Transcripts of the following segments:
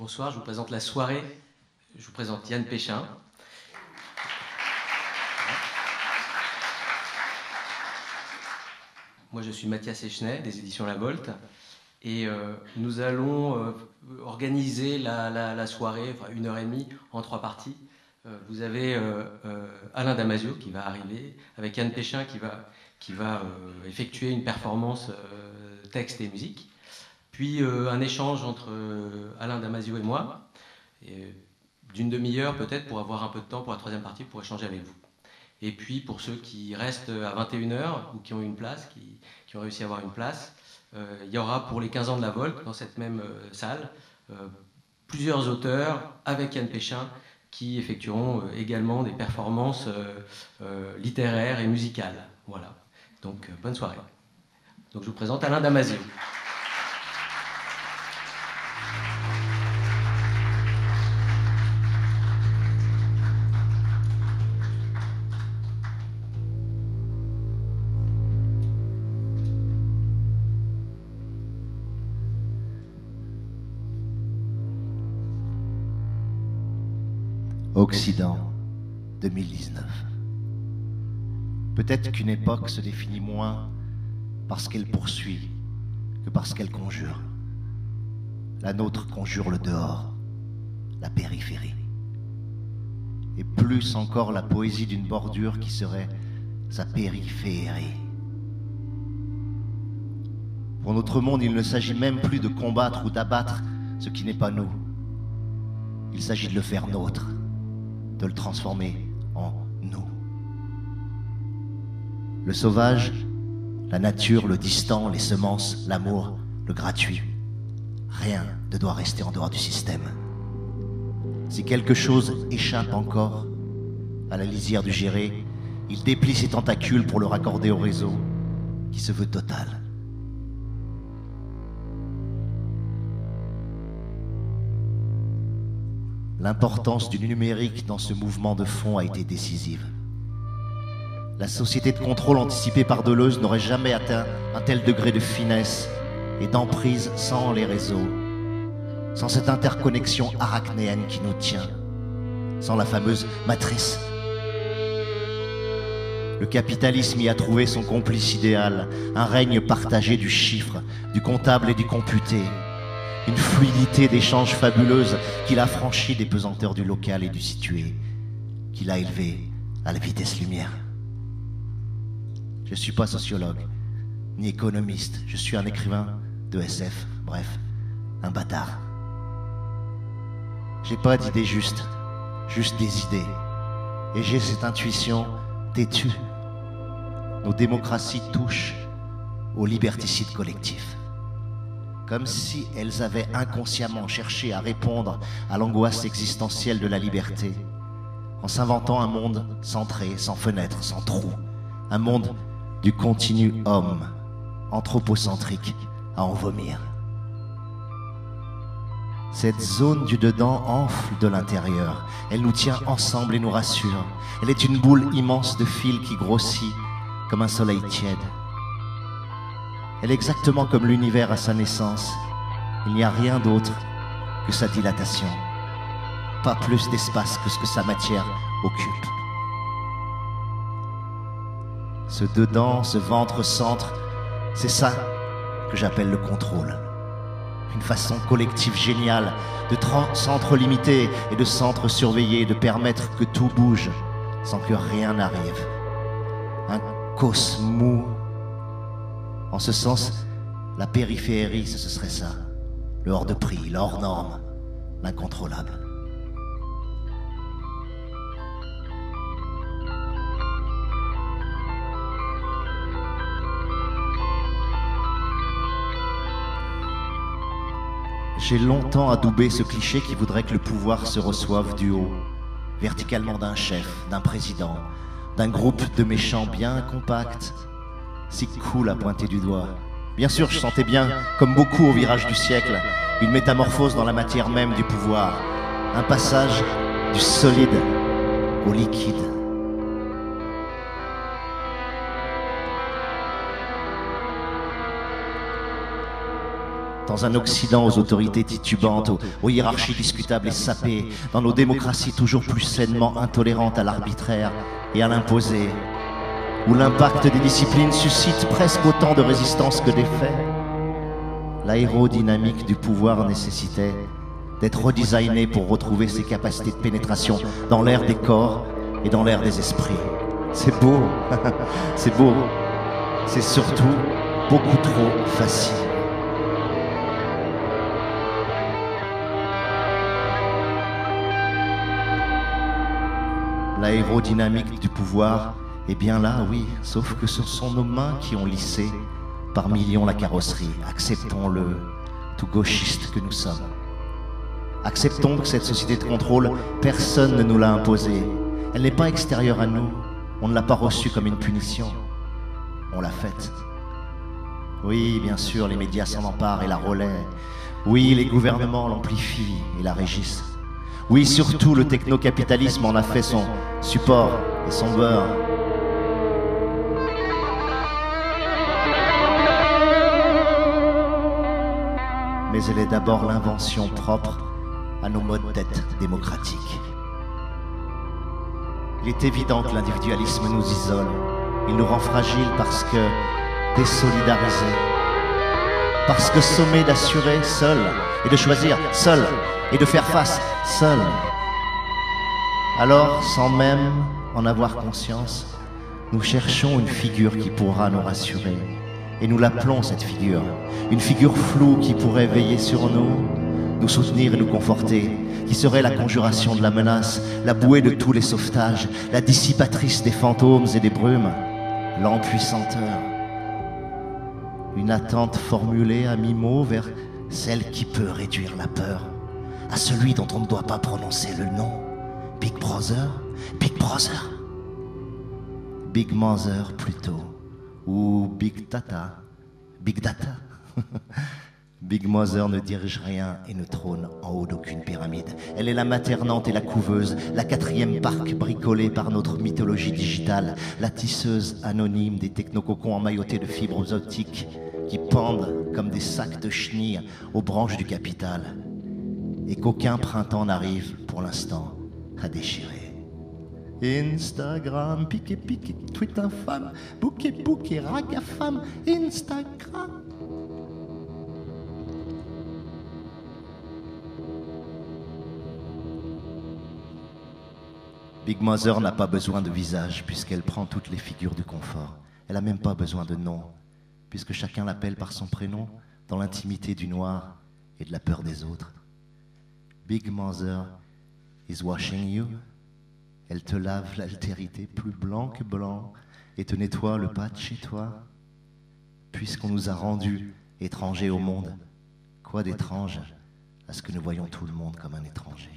Bonsoir, je vous présente la soirée. Je vous présente Yann Péchin. Moi, je suis Mathias Echenay, des éditions La Volte. Et nous allons organiser la soirée, enfin 1h30, en 3 parties. Vous avez Alain Damasio qui va arriver, avec Yann Péchin qui va effectuer une performance texte et musique. Puis un échange entre Alain Damasio et moi, d'une demi-heure peut-être, pour avoir un peu de temps pour la troisième partie, pour échanger avec vous. Et puis pour ceux qui restent à 21h ou qui ont une place, qui ont réussi à avoir une place, il y aura pour les 15 ans de la Volte, dans cette même salle, plusieurs auteurs avec Yann Péchin qui effectueront également des performances littéraires et musicales. Voilà. Donc bonne soirée. Donc je vous présente Alain Damasio. Occident, 2019. Peut-être qu'une époque se définit moins parce qu'elle poursuit que parce qu'elle conjure. La nôtre conjure le dehors, la périphérie. Et plus encore la poésie d'une bordure qui serait sa périphérie. Pour notre monde, il ne s'agit même plus de combattre ou d'abattre ce qui n'est pas nous. Il s'agit de le faire nôtre, de le transformer en nous. Le sauvage, la nature, le distant, les semences, l'amour, le gratuit. Rien ne doit rester en dehors du système. Si quelque chose échappe encore à la lisière du géré, il déplie ses tentacules pour le raccorder au réseau qui se veut total. L'importance du numérique dans ce mouvement de fond a été décisive. La société de contrôle anticipée par Deleuze n'aurait jamais atteint un tel degré de finesse et d'emprise sans les réseaux, sans cette interconnexion arachnéenne qui nous tient, sans la fameuse matrice. Le capitalisme y a trouvé son complice idéal, un règne partagé du chiffre, du comptable et du computé. Une fluidité d'échanges fabuleuse qu'il a franchi des pesanteurs du local et du situé, qu'il a élevé à la vitesse lumière. Je ne suis pas sociologue, ni économiste, je suis un écrivain de SF, bref, un bâtard. J'ai pas d'idées justes, juste des idées. Et j'ai cette intuition têtue. Nos démocraties touchent au liberticide collectif. Comme si elles avaient inconsciemment cherché à répondre à l'angoisse existentielle de la liberté, en s'inventant un monde centré, sans fenêtre, sans trou, un monde du continu homme, anthropocentrique, à en vomir. Cette zone du dedans enfle de l'intérieur, elle nous tient ensemble et nous rassure. Elle est une boule immense de fil qui grossit comme un soleil tiède. Elle est exactement comme l'univers à sa naissance. Il n'y a rien d'autre que sa dilatation. Pas plus d'espace que ce que sa matière occupe. Ce dedans, ce ventre-centre, c'est ça que j'appelle le contrôle. Une façon collective géniale de centres limités et de centres surveillés, de permettre que tout bouge sans que rien n'arrive. Un cosmos mou. En ce sens, la périphérie, ce serait ça. Le hors de prix, le hors norme, l'incontrôlable. J'ai longtemps adoubé ce cliché qui voudrait que le pouvoir se reçoive du haut, verticalement d'un chef, d'un président, d'un groupe de méchants bien compacts, si cool à pointer du doigt. Bien sûr, je sentais bien, comme beaucoup au virage du siècle, une métamorphose dans la matière même du pouvoir, un passage du solide au liquide. Dans un Occident aux autorités titubantes, aux hiérarchies discutables et sapées, dans nos démocraties toujours plus sainement intolérantes à l'arbitraire et à l'imposé, où l'impact des disciplines suscite presque autant de résistance que d'effet, l'aérodynamique du pouvoir nécessitait d'être redesigné pour retrouver ses capacités de pénétration dans l'air des corps et dans l'air des esprits. C'est beau, c'est beau, c'est surtout beaucoup trop facile. L'aérodynamique du pouvoir est bien là, oui, sauf que ce sont nos mains qui ont lissé par millions la carrosserie. Acceptons-le, tout gauchistes que nous sommes. Acceptons que cette société de contrôle, personne ne nous l'a imposée. Elle n'est pas extérieure à nous. On ne l'a pas reçue comme une punition. On l'a faite. Oui, bien sûr, les médias s'en emparent et la relaient. Oui, les gouvernements l'amplifient et la régissent. Oui, surtout le technocapitalisme en a fait son support et son beurre. Mais elle est d'abord l'invention propre à nos modes d'être démocratiques. Il est évident que l'individualisme nous isole. Il nous rend fragiles parce que désolidarisés. Parce que sommés d'assurer seul et de choisir seul et de faire face seul. Alors, sans même en avoir conscience, nous cherchons une figure qui pourra nous rassurer. Et nous l'appelons cette figure. Une figure floue qui pourrait veiller sur nous soutenir et nous conforter, qui serait la conjuration de la menace, la bouée de tous les sauvetages, la dissipatrice des fantômes et des brumes, l'empuissanteur. Une attente formulée à mi-mot vers celle qui peut réduire la peur, à celui dont on ne doit pas prononcer le nom. Big Brother, Big Brother, Big Mother plutôt, ou Big Tata, Big Data. Big Mother ne dirige rien et ne trône en haut d'aucune pyramide. Elle est la maternante et la couveuse, la quatrième barque bricolée par notre mythologie digitale, la tisseuse anonyme des technococons emmaillotés de fibres optiques qui pendent comme des sacs de chenilles aux branches du capital. Et qu'aucun printemps n'arrive, pour l'instant, à déchirer. Instagram, piqué, piqué, tweet infâme, bouquet, bouquet, ragafame, Instagram. Big Mother n'a pas besoin de visage puisqu'elle prend toutes les figures du confort. Elle n'a même pas besoin de nom puisque chacun l'appelle par son prénom dans l'intimité du noir et de la peur des autres. Big Mother is washing you. Elle te lave l'altérité plus blanc que blanc et te nettoie le pas de chez toi. Puisqu'on nous a rendus étrangers au monde, quoi d'étrange à ce que nous voyons tout le monde comme un étranger.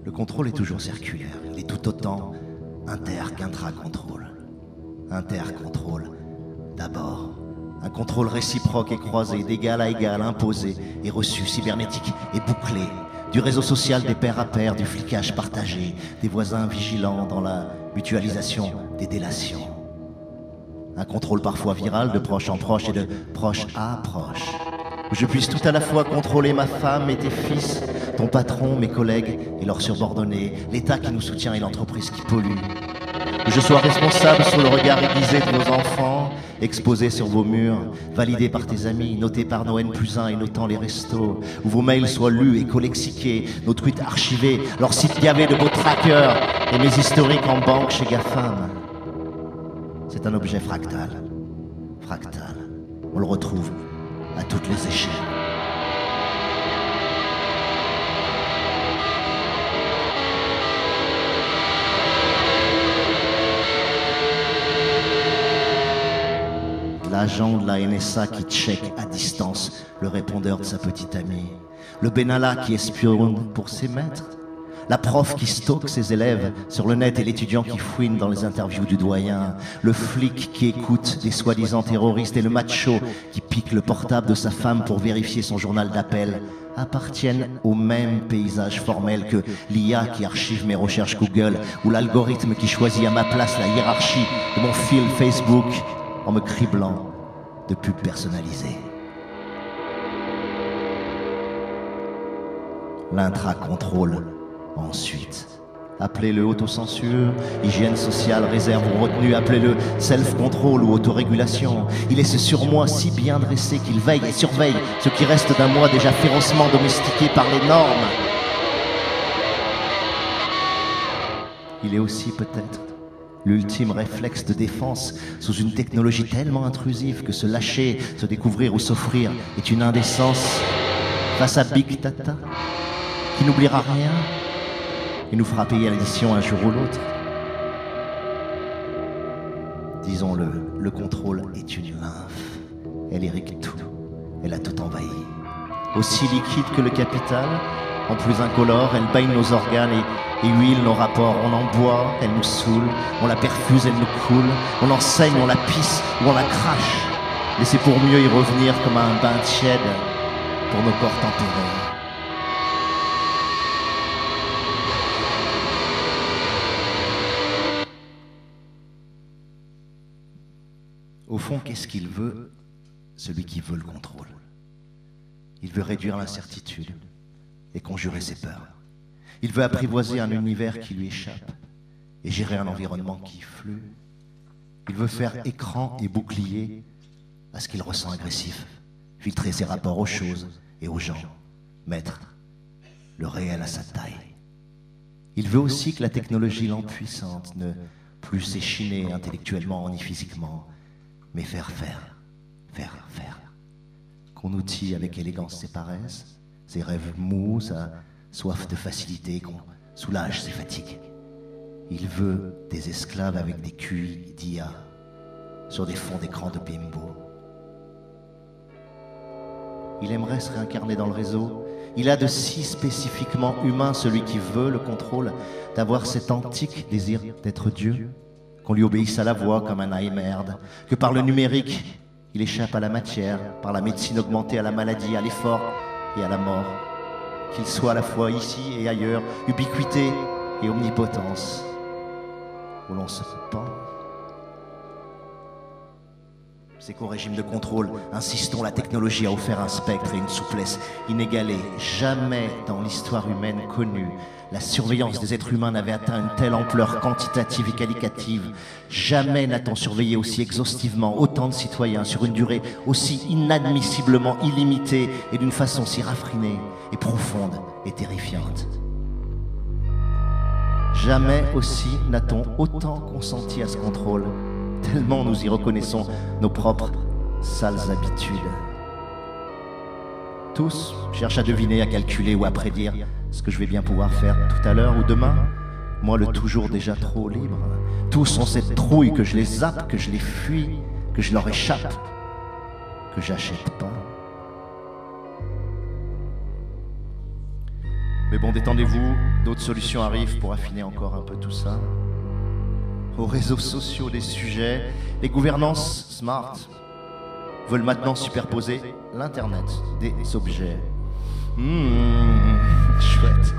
Le contrôle est toujours circulaire, il est tout autant inter qu'intra-contrôle. Inter-contrôle, d'abord. Un contrôle réciproque et croisé, d'égal à égal, imposé et reçu, cybernétique et bouclé. Du réseau social des pairs à pairs, du flicage partagé, des voisins vigilants dans la mutualisation des délations. Un contrôle parfois viral, de proche en proche et de proche à proche. Où je puisse tout à la fois contrôler ma femme et tes fils, ton patron, mes collègues et leurs subordonnés, l'État qui nous soutient et l'entreprise qui pollue. Où je sois responsable sur le regard aiguisé de nos enfants, exposés sur vos murs, validés par tes amis, notés par nos N+1 et notant les restos. Où vos mails soient lus et collexiqués, nos tweets archivés, leurs sites gavés de vos trackers et mes historiques en banque chez GAFAM. C'est un objet fractal. Fractal. On le retrouve à toutes les échelles. L'agent de la NSA qui check à distance le répondeur de sa petite amie. Le Benalla qui espionne pour ses maîtres La prof qui stocke ses élèves sur le net et l'étudiant qui fouine dans les interviews du doyen. Le flic qui écoute des soi-disant terroristes et le macho qui pique le portable de sa femme pour vérifier son journal d'appel appartiennent au même paysage formel que l'IA qui archive mes recherches Google ou l'algorithme qui choisit à ma place la hiérarchie de mon fil Facebook en me criblant de pubs personnalisées. L'intra-contrôle, ensuite. Appelez-le autocensure, hygiène sociale, réserve ou retenue, appelez-le self-control ou autorégulation. Il est ce surmoi si bien dressé qu'il veille et surveille ce qui reste d'un moi déjà férocement domestiqué par les normes. Il est aussi peut-être l'ultime réflexe de défense sous une technologie tellement intrusive que se lâcher, se découvrir ou s'offrir est une indécence face à Big Data qui n'oubliera rien et nous fera payer l'addition un jour ou l'autre. Disons-le, le contrôle est une lymphe. Elle irrigue tout, elle a tout envahi. Aussi liquide que le capital, en plus incolore, elle baigne nos organes et huile nos rapports. On en boit, elle nous saoule, on la perfuse, elle nous coule, on en saigne, on la pisse ou on la crache. Mais c'est pour mieux y revenir comme à un bain tiède pour nos corps tempérés. Au fond, qu'est-ce qu'il veut, celui qui veut le contrôle? Il veut réduire l'incertitude et conjurer ses peurs. Il veut apprivoiser un univers qui lui échappe et gérer un environnement qui flue. Il veut faire écran et bouclier à ce qu'il ressent agressif, filtrer ses rapports aux choses et aux gens, mettre le réel à sa taille. Il veut aussi que la technologie l'empuissante ne plus s'échiner intellectuellement ni physiquement, mais faire. Qu'on outille avec élégance ses paresses, ses rêves mous, sa soif de facilité, qu'on soulage ses fatigues. Il veut des esclaves avec des QI d'IA sur des fonds d'écran de bimbo. Il aimerait se réincarner dans le réseau. Il a de si spécifiquement humain celui qui veut le contrôle, d'avoir cet antique désir d'être Dieu, qu'on lui obéisse à la voix comme un merde, que par le numérique, il échappe à la matière, par la médecine augmentée à la maladie, à l'effort et à la mort, qu'il soit à la fois ici et ailleurs, ubiquité et omnipotence, où l'on se pend. C'est qu'au régime de contrôle, insistons, la technologie a offert un spectre et une souplesse inégalée. Jamais dans l'histoire humaine connue, la surveillance des êtres humains n'avait atteint une telle ampleur quantitative et qualitative. Jamais n'a-t-on surveillé aussi exhaustivement autant de citoyens sur une durée aussi inadmissiblement illimitée et d'une façon si raffinée et profonde et terrifiante. Jamais aussi n'a-t-on autant consenti à ce contrôle, tellement nous y reconnaissons nos propres sales habitudes. Tous cherchent à deviner, à calculer ou à prédire ce que je vais bien pouvoir faire tout à l'heure ou demain. Moi, le toujours déjà trop libre. Tous ont cette trouille que je les zappe, que je les fuis, que je leur échappe, que j'achète pas. Mais bon, détendez-vous, d'autres solutions arrivent pour affiner encore un peu tout ça. Aux réseaux sociaux des sujets, les gouvernances smart veulent maintenant superposer l'Internet des objets. Chouette,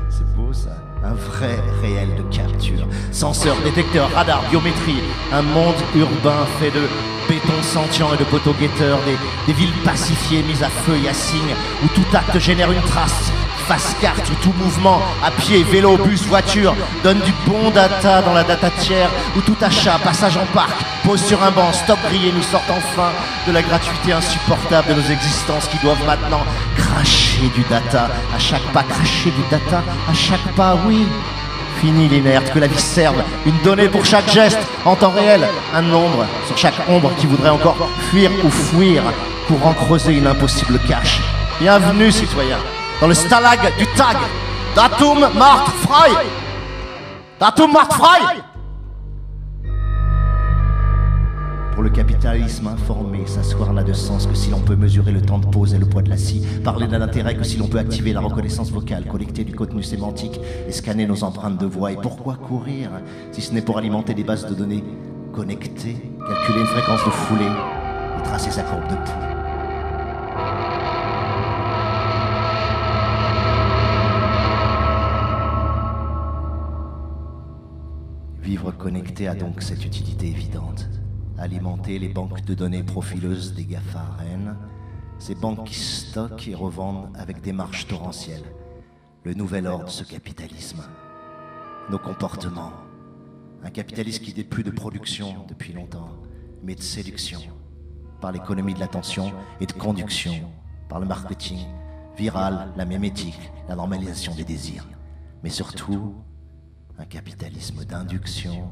c'est beau ça. Un vrai réel de capture. Senseurs, détecteurs, radars, biométrie. Un monde urbain fait de béton sentient et de poteaux guetteurs. Des villes pacifiées mises à feu et à signe, où tout acte génère une trace. Face carte où tout mouvement, à pied, vélo, bus, voiture, donne du bon data dans la data tiers, où tout achat, passage en parc, pause sur un banc, stop grillé nous sortent enfin de la gratuité insupportable de nos existences qui doivent maintenant cracher du data, à chaque pas, cracher du data, à chaque pas, oui. Fini l'inerte, que la vie serve, une donnée pour chaque geste, en temps réel, un nombre sur chaque ombre qui voudrait encore fuir ou fuir pour en creuser une impossible cache. Bienvenue citoyens dans le stalag du tag Datum Mart Frei. Datum Mart Frei. Pour Pour le capitalisme informé, s'asseoir n'a de sens que si l'on peut mesurer le temps de pause et le poids de la scie. Parler n'a d'intérêt que si l'on peut activer la reconnaissance vocale, collecter du contenu sémantique et scanner nos empreintes de voix. Et pourquoi courir si ce n'est pour alimenter des bases de données connectées, calculer une fréquence de foulée et tracer sa courbe de pouls. Vivre connecté a donc cette utilité évidente. Alimenter les banques de données profileuses des GAFA reines, ces banques qui stockent et revendent avec des marges torrentielles. Le nouvel ordre de ce capitalisme. Nos comportements. Un capitalisme qui n'est plus de production depuis longtemps, mais de séduction. Par l'économie de l'attention et de conduction. Par le marketing viral, la mémétique, la normalisation des désirs. Mais surtout, un capitalisme d'induction,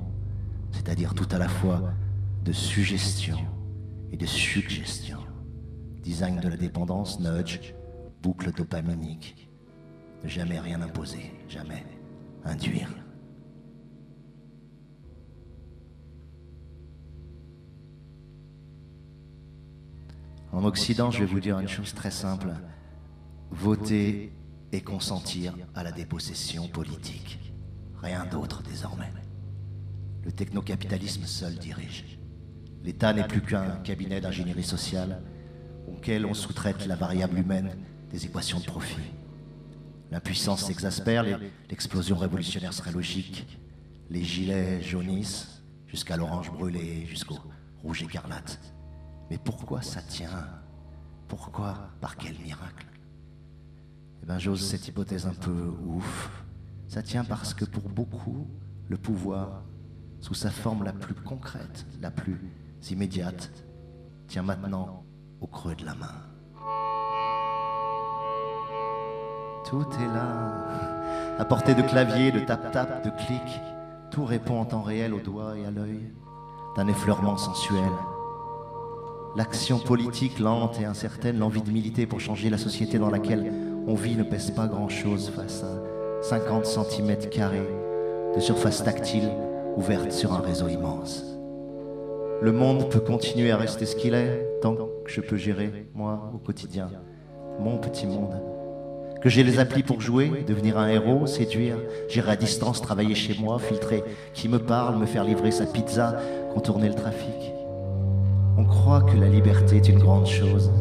c'est-à-dire tout à la fois de suggestion et de suggestion. Design de la dépendance, nudge, boucle dopaminique. Ne jamais rien imposer, jamais induire. En Occident, je vais vous dire une chose très simple. Voter et consentir à la dépossession politique. Rien d'autre désormais. Le technocapitalisme seul dirige. L'État n'est plus qu'un cabinet d'ingénierie sociale auquel on sous-traite la variable humaine des équations de profit. L'impuissance s'exaspère, l'explosion révolutionnaire serait logique. Les gilets jaunissent jusqu'à l'orange brûlé, jusqu'au rouge écarlate. Mais pourquoi ça tient? Pourquoi? Par quel miracle? Eh bien, j'ose cette hypothèse un peu ouf. Ça tient parce que pour beaucoup, le pouvoir, sous sa forme la plus concrète, la plus immédiate, tient maintenant au creux de la main. Tout est là, à portée de clavier, de tap-tap, de clic. Tout répond en temps réel au doigt et à l'œil, d'un effleurement sensuel. L'action politique lente et incertaine, l'envie de militer pour changer la société dans laquelle on vit ne pèse pas grand-chose face à 50 cm² de surface tactile ouverte sur un réseau immense. Le monde peut continuer à rester ce qu'il est tant que je peux gérer, moi, au quotidien, mon petit monde. Que j'ai les applis pour jouer, devenir un héros, séduire, gérer à distance, travailler chez moi, filtrer qui me parle, me faire livrer sa pizza, contourner le trafic. On croit que la liberté est une grande chose.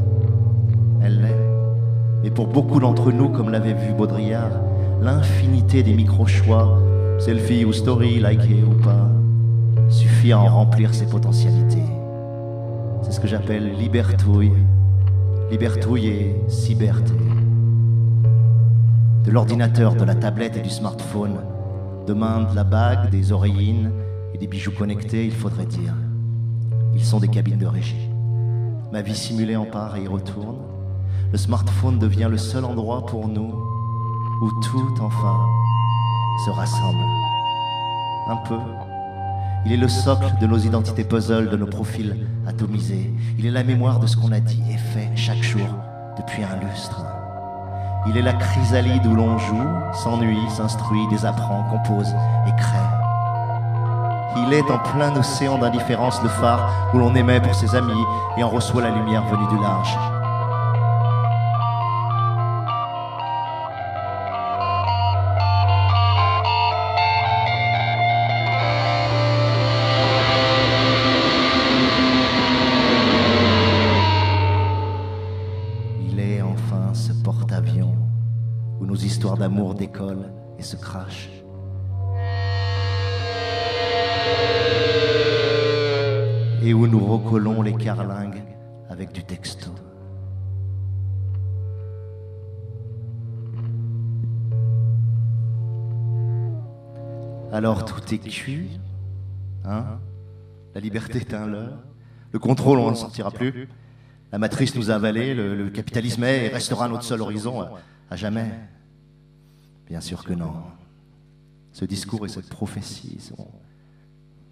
Elle l'est. Mais pour beaucoup d'entre nous, comme l'avait vu Baudrillard, l'infinité des micro-choix, selfie ou story, liker ou pas, suffit à en remplir ses potentialités. C'est ce que j'appelle libertouille. Libertouille et cyberté. De l'ordinateur, de la tablette et du smartphone, demain de la bague, des oreillines et des bijoux connectés, il faudrait dire. Ils sont des cabines de régie. Ma vie simulée en part et y retourne. Le smartphone devient le seul endroit pour nous où tout, enfin, se rassemble. Un peu. Il est le socle de nos identités puzzle, de nos profils atomisés. Il est la mémoire de ce qu'on a dit et fait chaque jour depuis un lustre. Il est la chrysalide où l'on joue, s'ennuie, s'instruit, désapprend, compose et crée. Il est en plein océan d'indifférence le phare où l'on émet pour ses amis et en reçoit la lumière venue du large. Où nos histoires d'amour décollent et se crachent. Et où nous recollons les carlingues avec du texto. Alors tout est cuit, hein? La liberté est un leurre, le contrôle on n'en sortira plus. La matrice nous a avalés, le capitalisme est et restera notre seul horizon à jamais. Bien sûr que non. Ce discours et cette prophétie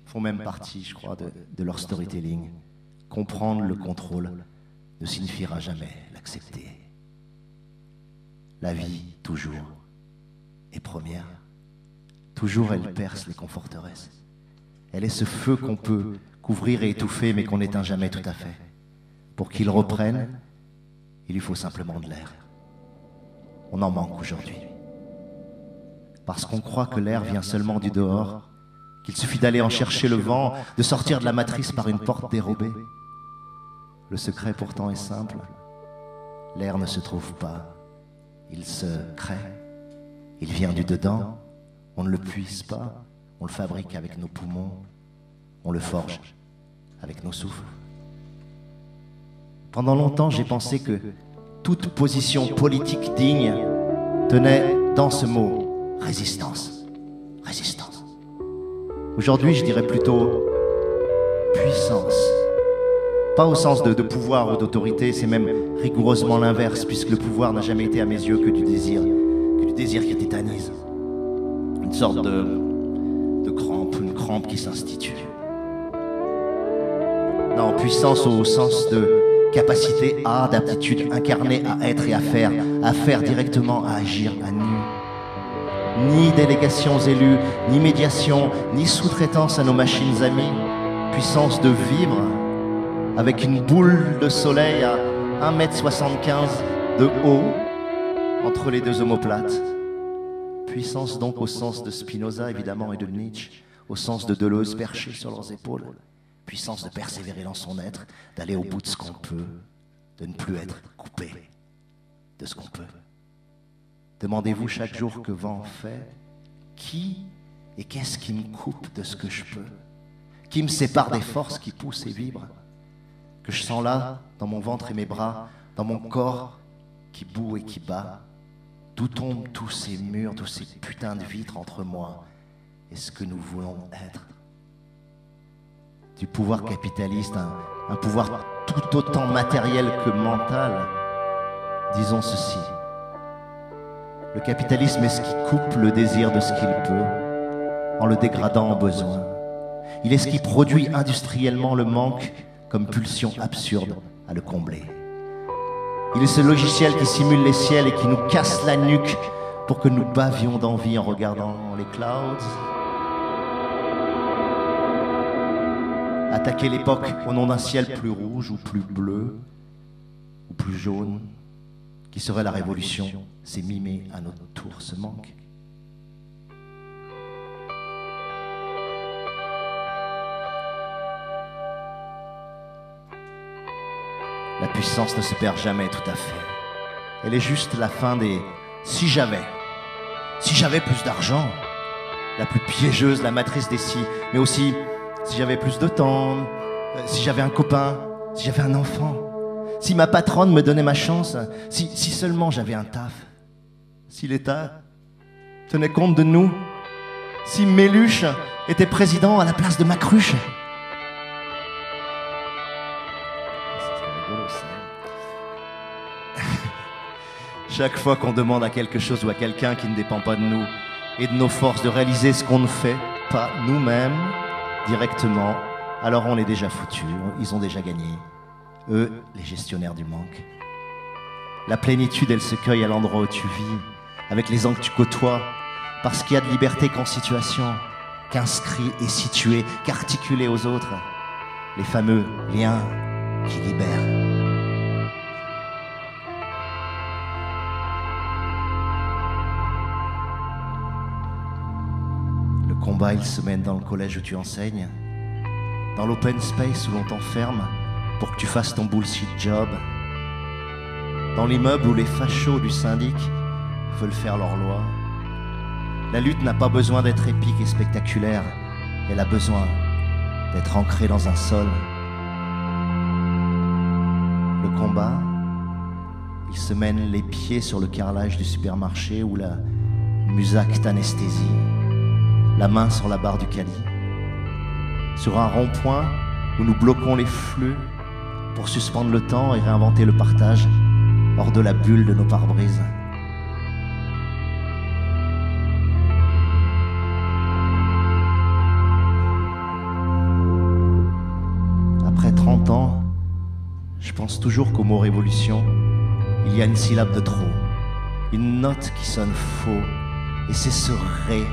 font même partie, je crois, de leur storytelling. Comprendre le contrôle ne signifiera jamais l'accepter. La vie, toujours, est première. Toujours elle perce les conforteresses. Elle est ce feu qu'on peut couvrir et étouffer, mais qu'on n'éteint jamais tout à fait. Pour qu'il reprenne, il lui faut simplement de l'air. On en manque aujourd'hui. Parce qu'on croit que l'air vient seulement du dehors, qu'il suffit d'aller en chercher le vent, de sortir de la matrice par une porte dérobée. Le secret pourtant est simple. L'air ne se trouve pas, il se crée. Il vient du dedans, on ne le puise pas, on le fabrique avec nos poumons, on le forge avec nos souffles. Pendant longtemps, j'ai pensé que toute position politique digne tenait dans ce mot résistance. Résistance. Aujourd'hui, je dirais plutôt puissance. Pas au sens de pouvoir ou d'autorité, c'est même rigoureusement l'inverse, puisque le pouvoir n'a jamais été à mes yeux que du désir qui tétanise. Une sorte de crampe, une crampe qui s'institue. Non, puissance au sens de capacité à, d'aptitude incarnée à être et à faire directement, à agir à nu. Ni délégations aux élus, ni médiation, ni sous-traitance à nos machines amies. Puissance de vivre avec une boule de soleil à 1,75 m de haut entre les deux omoplates. Puissance donc au sens de Spinoza évidemment et de Nietzsche, au sens de Deleuze perché sur leurs épaules. Puissance de persévérer dans son être, d'aller au bout de ce qu'on peut, de ne plus être coupé de ce qu'on peut. Demandez-vous chaque jour que vent fait, qui et qu'est-ce qui me coupe de ce que je peux, qui me sépare des forces qui poussent et vibrent, que je sens là, dans mon ventre et mes bras, dans mon corps qui bout et qui bat. D'où tombent tous ces murs, tous ces putains de vitres entre moi et ce que nous voulons être. Du pouvoir capitaliste, un pouvoir tout autant matériel que mental. Disons ceci. Le capitalisme est ce qui coupe le désir de ce qu'il peut, en le dégradant en besoin. Il est ce qui produit industriellement le manque comme pulsion absurde à le combler. Il est ce logiciel qui simule les ciels et qui nous casse la nuque pour que nous bavions d'envie en regardant les clouds. Attaquer l'époque au nom d'un ciel plus rouge ou plus bleu ou plus jaune, qui serait la révolution, c'est mimer à notre tour ce manque. La puissance ne se perd jamais tout à fait. Elle est juste la fin des « si j'avais ». Si j'avais plus d'argent, la plus piégeuse, la matrice des si, mais aussi si j'avais plus de temps, si j'avais un copain, si j'avais un enfant, si ma patronne me donnait ma chance, si seulement j'avais un taf, si l'État tenait compte de nous, si Méluche était président à la place de Macruche. Chaque fois qu'on demande à quelque chose ou à quelqu'un qui ne dépend pas de nous et de nos forces de réaliser ce qu'on ne fait pas nous-mêmes directement, alors on est déjà foutus, ils ont déjà gagné. Eux, les gestionnaires du manque. La plénitude, elle se cueille à l'endroit où tu vis, avec les gens que tu côtoies, parce qu'il y a de liberté qu'en situation, qu'inscrit et situé, qu'articulé aux autres. Les fameux liens qui libèrent. Le combat, il se mène dans le collège où tu enseignes, dans l'open space où l'on t'enferme pour que tu fasses ton bullshit job, dans l'immeuble où les fachos du syndic veulent faire leur loi. La lutte n'a pas besoin d'être épique et spectaculaire, elle a besoin d'être ancrée dans un sol. Le combat, il se mène les pieds sur le carrelage du supermarché où la musaque t'anesthésie, la main sur la barre du caddie, sur un rond-point où nous bloquons les flux pour suspendre le temps et réinventer le partage hors de la bulle de nos pare-brises. Après 30 ans, je pense toujours qu'au mot révolution, il y a une syllabe de trop, une note qui sonne faux, et c'est ce ré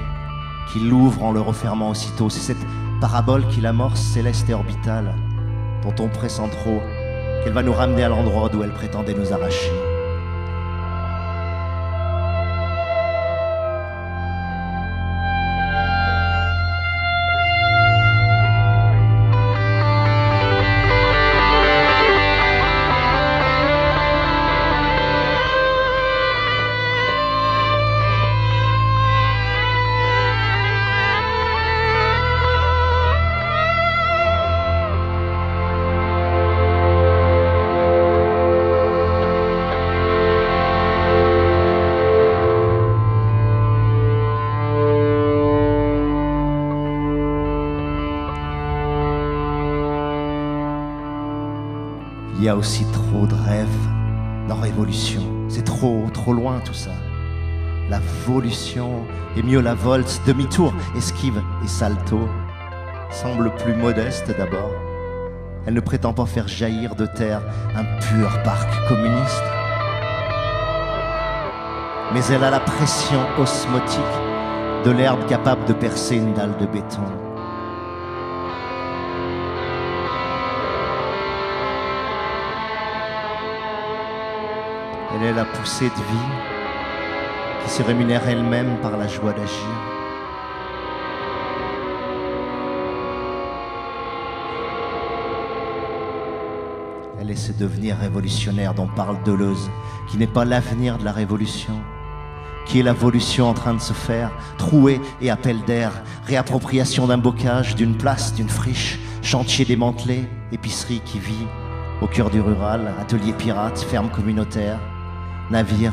qui l'ouvre en le refermant aussitôt. C'est cette parabole qu'il amorce céleste et orbitale, dont on pressent trop qu'elle va nous ramener à l'endroit d'où elle prétendait nous arracher. Il y a aussi trop de rêves dans Révolution. C'est trop loin tout ça. La volution, et mieux la volte, demi-tour, esquive et salto, semble plus modeste d'abord. Elle ne prétend pas faire jaillir de terre un pur parc communiste. Mais elle a la pression osmotique de l'herbe capable de percer une dalle de béton. Elle est la poussée de vie qui se rémunère elle-même par la joie d'agir. Elle est ce devenir révolutionnaire dont parle Deleuze, qui n'est pas l'avenir de la révolution, qui est l'évolution en train de se faire, trouée et appel d'air, réappropriation d'un bocage, d'une place, d'une friche, chantier démantelé, épicerie qui vit au cœur du rural, atelier pirate, ferme communautaire, navire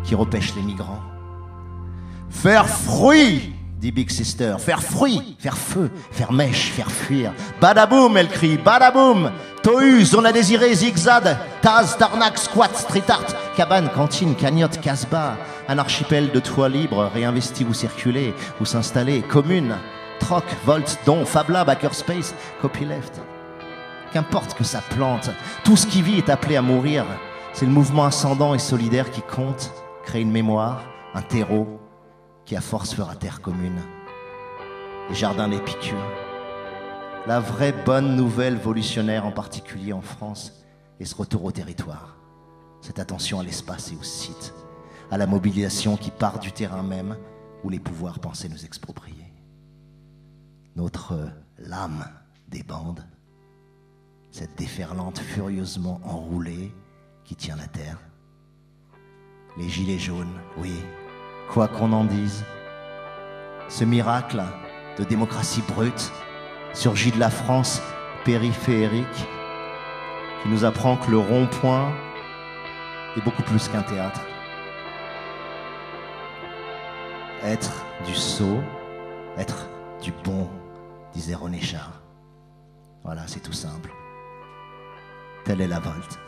qui repêche les migrants. Faire fruit, dit Big Sister, faire fruit, faire feu, faire mèche, faire fuir. Badaboum, elle crie, badaboum. Tohu, zone à désirer, zigzag, taz, tarnac, squat, street art, cabane, cantine, cagnotte, casbah, un archipel de toits libres, réinvesti ou circuler, ou s'installer, commune, troc, volt, don, Fab Lab, hackerspace, copyleft. Qu'importe que ça plante, tout ce qui vit est appelé à mourir. C'est le mouvement ascendant et solidaire qui compte, crée une mémoire, un terreau, qui à force fera terre commune. Les jardins d'Épicure. La vraie bonne nouvelle volutionnaire, en particulier en France, est ce retour au territoire. Cette attention à l'espace et au site, à la mobilisation qui part du terrain même où les pouvoirs pensaient nous exproprier. Notre lame des bandes, cette déferlante furieusement enroulée qui tient la terre. Les gilets jaunes, oui, quoi qu'on en dise. Ce miracle de démocratie brute surgit de la France périphérique qui nous apprend que le rond-point est beaucoup plus qu'un théâtre. Être du sot, être du bon, disait René Char. Voilà, c'est tout simple. Telle est la volte.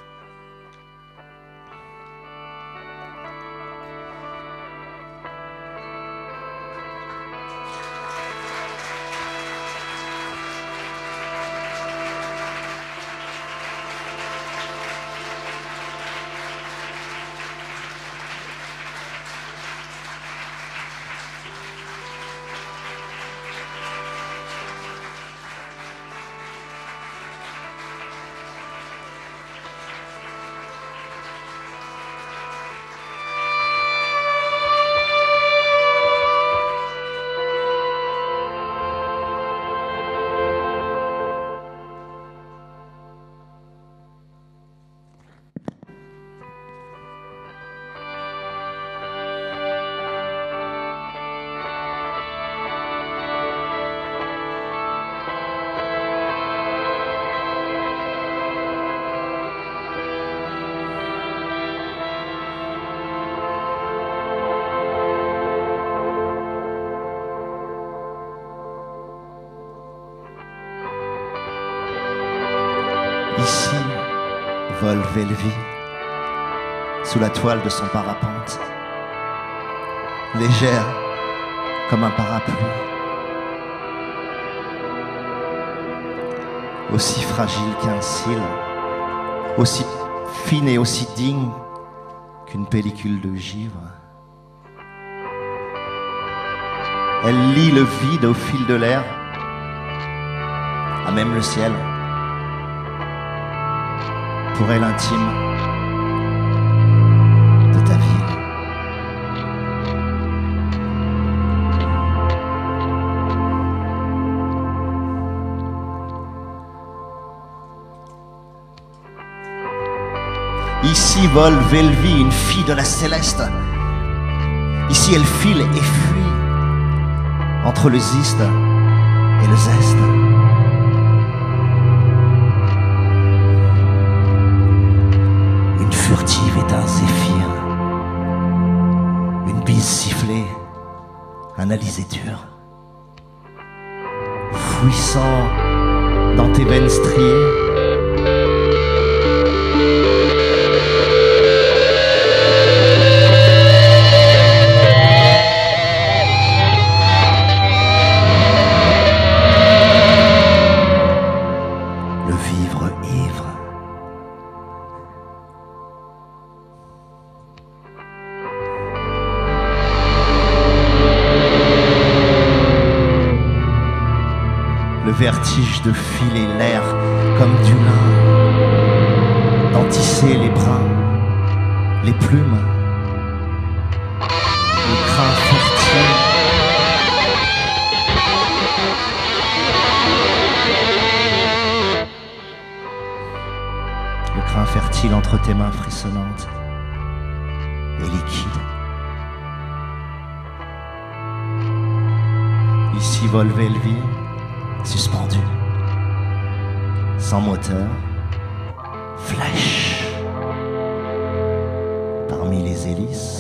Ici vole Velvi, sous la toile de son parapente, légère comme un parapluie, aussi fragile qu'un cil, aussi fine et aussi digne qu'une pellicule de givre. Elle lit le vide au fil de l'air, à même le ciel. Pour elle intime de ta ville. Ici vole Velvi, une fille de la céleste. Ici elle file et fuit entre le ziste et le zeste. Une furtive est un zéphyr, une bise sifflée, un alizé dur, fouissant dans tes veines striées. Vertige de filer l'air comme du lin, d'en tisser les brins, les plumes, le crin fertile. Le crin fertile entre tes mains frissonnantes et liquides. Ici vole Velvi, suspendu, sans moteur, flèche, parmi les hélices.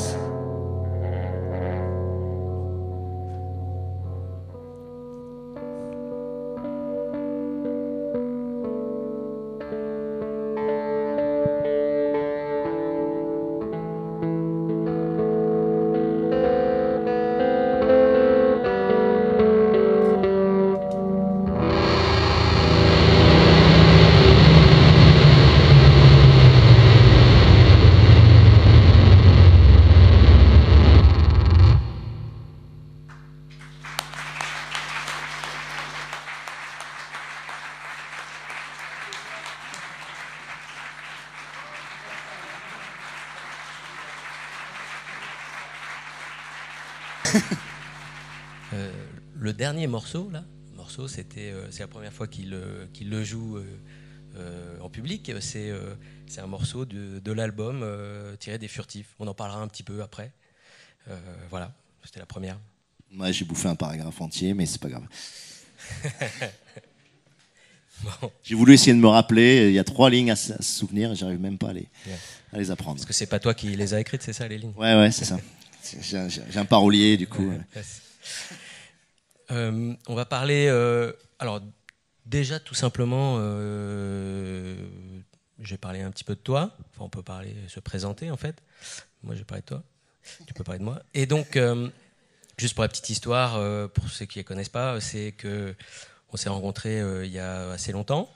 Le dernier morceau, c'est la première fois qu'il le joue en public. C'est un morceau de l'album tiré des Furtifs. On en parlera un petit peu après. Voilà, c'était la première. Moi, j'ai bouffé un paragraphe entier, mais c'est pas grave. Bon. J'ai voulu essayer de me rappeler. Il y a 3 lignes à se souvenir et j'arrive même pas à les apprendre. Parce que c'est pas toi qui les as écrites, c'est ça, les lignes? Ouais, c'est ça. J'ai un parolier, du coup. On va parler... alors, déjà, tout simplement, je vais parler un petit peu de toi. Enfin, on peut se présenter, en fait. Moi, je vais parler de toi. Tu peux parler de moi. Et donc, juste pour la petite histoire, pour ceux qui ne connaissent pas, c'est qu'on s'est rencontrés il y a assez longtemps.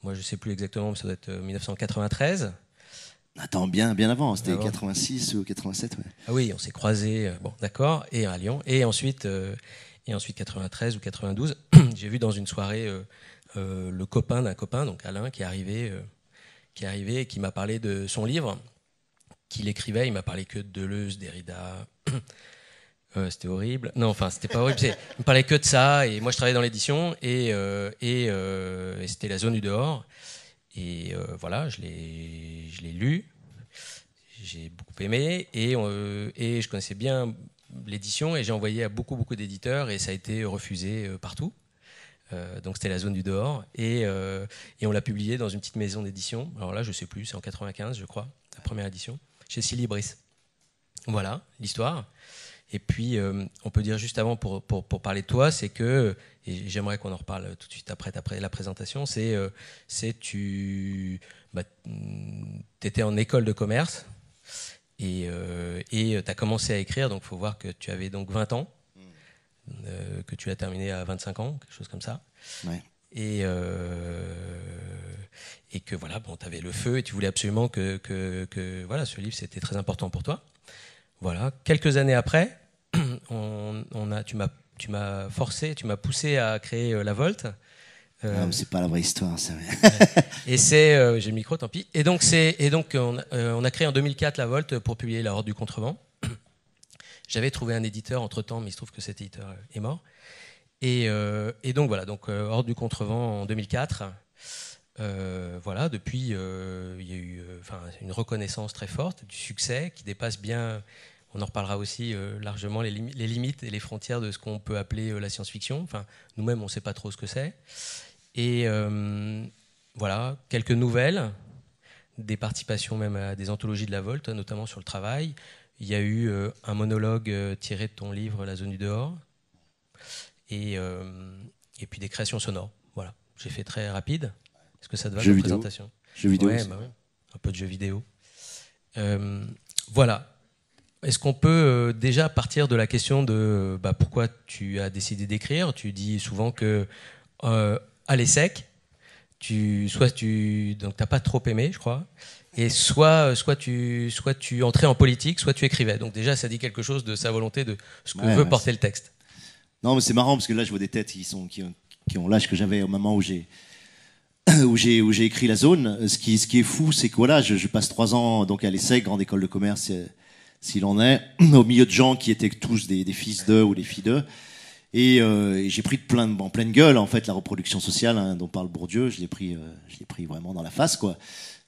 Moi, je ne sais plus exactement, mais ça doit être 1993. Attends, bien avant, c'était 86 ou 87. Ouais. Ah oui, on s'est croisés, bon, d'accord, et à Lyon. Et ensuite 93 ou 92, j'ai vu dans une soirée le copain d'un copain, donc Alain, qui est arrivé et qui m'a parlé de son livre qu'il écrivait. Il m'a parlé que de Deleuze, Derrida. C'était horrible. Non, enfin, c'était pas horrible. Il me parlait que de ça. Et moi, je travaillais dans l'édition et c'était La Zone du Dehors. Et voilà, je l'ai lu. J'ai beaucoup aimé et je connaissais bien l'édition et j'ai envoyé à beaucoup d'éditeurs et ça a été refusé partout. Donc c'était La Zone du Dehors et on l'a publié dans une petite maison d'édition. Alors là, je sais plus, c'est en 95, je crois, la première édition, chez Silibris. Voilà l'histoire. Et puis, on peut dire juste avant, pour parler de toi, c'est que, et j'aimerais qu'on en reparle tout de suite après la présentation, tu étais en école de commerce et tu as commencé à écrire, donc il faut voir que tu avais donc 20 ans, que tu as terminé à 25 ans, quelque chose comme ça. Ouais. Et que voilà, bon, tu avais le feu et tu voulais absolument que voilà, ce livre, c'était très important pour toi. Voilà, quelques années après, tu m'as poussé à créer La Volte, c'est pas la vraie histoire, ça. Et c'est, j'ai le micro, tant pis. Et donc on a créé en 2004 la Volte pour publier La Horde du Contrevent. J'avais trouvé un éditeur entre-temps, mais il se trouve que cet éditeur est mort. Et donc voilà, Horde du Contrevent en 2004. Voilà, depuis, il y a eu une reconnaissance très forte, du succès qui dépasse bien, on en reparlera aussi largement, les limites et les frontières de ce qu'on peut appeler la science-fiction. Enfin, nous-mêmes, on ne sait pas trop ce que c'est. Et voilà, quelques nouvelles, des participations même à des anthologies de la Volte, notamment sur le travail. Il y a eu un monologue tiré de ton livre La Zone du Dehors, et puis des créations sonores. Voilà, j'ai fait très rapide. Est-ce que ça te va comme présentation ? Jeux vidéo. Ouais, bah ouais, un peu de jeux vidéo. Voilà. Est-ce qu'on peut déjà partir de la question de pourquoi tu as décidé d'écrire ? Tu dis souvent que à l'ESSEC, donc t'as pas trop aimé, je crois, et soit tu entrais en politique, soit tu écrivais. Donc déjà, ça dit quelque chose de sa volonté, de ce que veut porter le texte. Non, mais c'est marrant parce que là, je vois des têtes qui ont l'âge que j'avais au moment où j'ai écrit La Zone. Ce qui est fou, c'est que voilà, je passe 3 ans donc à l'ESSEC, grande école de commerce, s'il en est, au milieu de gens qui étaient tous des fils d'eux ou des filles d'eux. Et j'ai pris en pleine gueule en fait la reproduction sociale dont parle Bourdieu. Je l'ai pris vraiment dans la face, quoi.